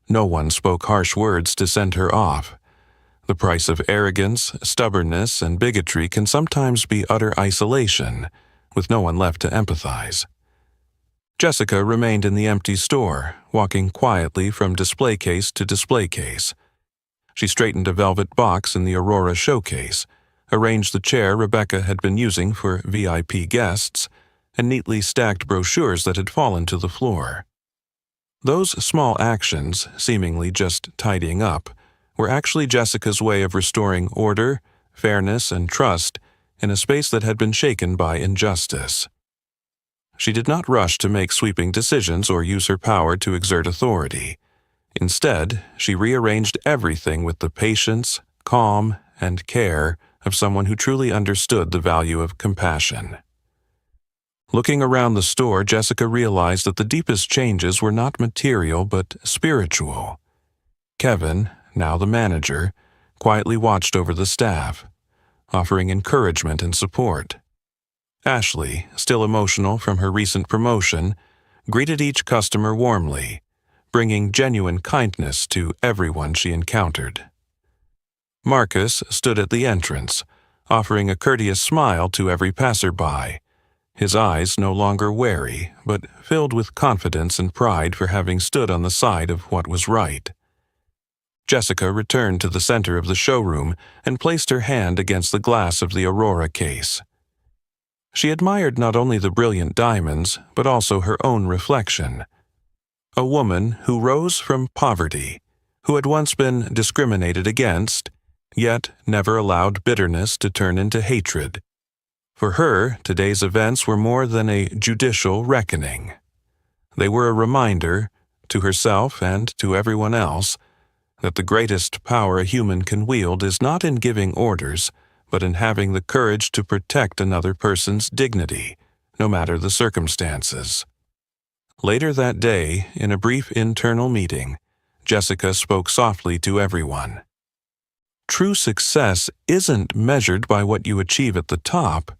No one spoke harsh words to send her off. The price of arrogance, stubbornness, and bigotry can sometimes be utter isolation, with no one left to empathize. Jessica remained in the empty store, walking quietly from display case to display case. She straightened a velvet box in the Aurora showcase, arranged the chair Rebecca had been using for VIP guests, and neatly stacked brochures that had fallen to the floor. Those small actions, seemingly just tidying up, were actually Jessica's way of restoring order, fairness, and trust in a space that had been shaken by injustice. She did not rush to make sweeping decisions or use her power to exert authority. Instead, she rearranged everything with the patience, calm, and care of someone who truly understood the value of compassion. Looking around the store, Jessica realized that the deepest changes were not material but spiritual. Kevin, now the manager, quietly watched over the staff, offering encouragement and support. Ashley, still emotional from her recent promotion, greeted each customer warmly, bringing genuine kindness to everyone she encountered. Marcus stood at the entrance, offering a courteous smile to every passerby, his eyes no longer wary, but filled with confidence and pride for having stood on the side of what was right. Jessica returned to the center of the showroom and placed her hand against the glass of the Aurora case. She admired not only the brilliant diamonds, but also her own reflection. A woman who rose from poverty, who had once been discriminated against, yet never allowed bitterness to turn into hatred. For her, today's events were more than a judicial reckoning. They were a reminder, to herself and to everyone else, that the greatest power a human can wield is not in giving orders, but in having the courage to protect another person's dignity, no matter the circumstances. Later that day, in a brief internal meeting, Jessica spoke softly to everyone. True success isn't measured by what you achieve at the top,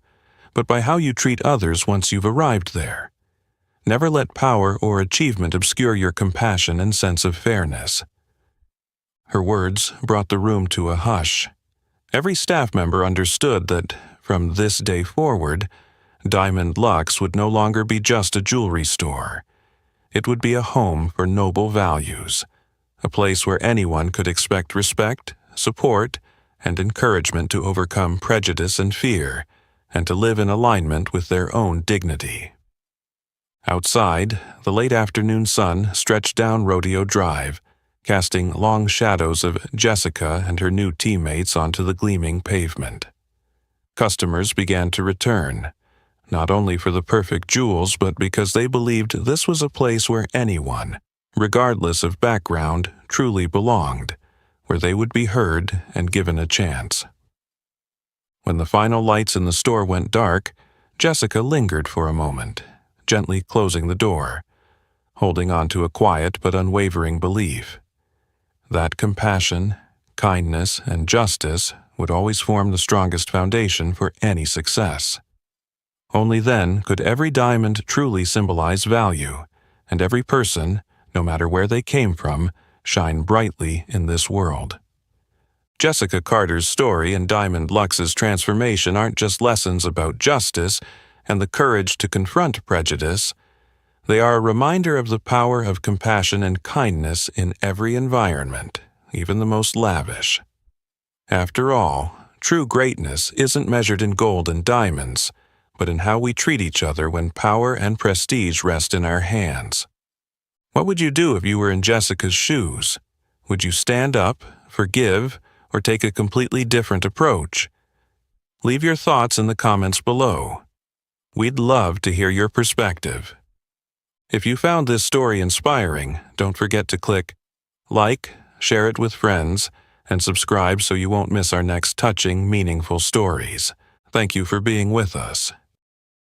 but by how you treat others once you've arrived there. Never let power or achievement obscure your compassion and sense of fairness. Her words brought the room to a hush. Every staff member understood that, from this day forward, Diamond Luxe would no longer be just a jewelry store. It would be a home for noble values, a place where anyone could expect respect, support, and encouragement to overcome prejudice and fear, and to live in alignment with their own dignity. Outside, the late afternoon sun stretched down Rodeo Drive, casting long shadows of Jessica and her new teammates onto the gleaming pavement. Customers began to return, not only for the perfect jewels, but because they believed this was a place where anyone, regardless of background, truly belonged, where they would be heard and given a chance. When the final lights in the store went dark, Jessica lingered for a moment, gently closing the door, holding on to a quiet but unwavering belief that compassion, kindness, and justice would always form the strongest foundation for any success. Only then could every diamond truly symbolize value, and every person, no matter where they came from, shine brightly in this world. Jessica Carter's story and Diamond Luxe's transformation aren't just lessons about justice and the courage to confront prejudice. They are a reminder of the power of compassion and kindness in every environment, even the most lavish. After all, true greatness isn't measured in gold and diamonds, but in how we treat each other when power and prestige rest in our hands. What would you do if you were in Jessica's shoes? Would you stand up, forgive, or take a completely different approach? Leave your thoughts in the comments below. We'd love to hear your perspective. If you found this story inspiring, don't forget to click like, share it with friends, and subscribe so you won't miss our next touching, meaningful stories. Thank you for being with us.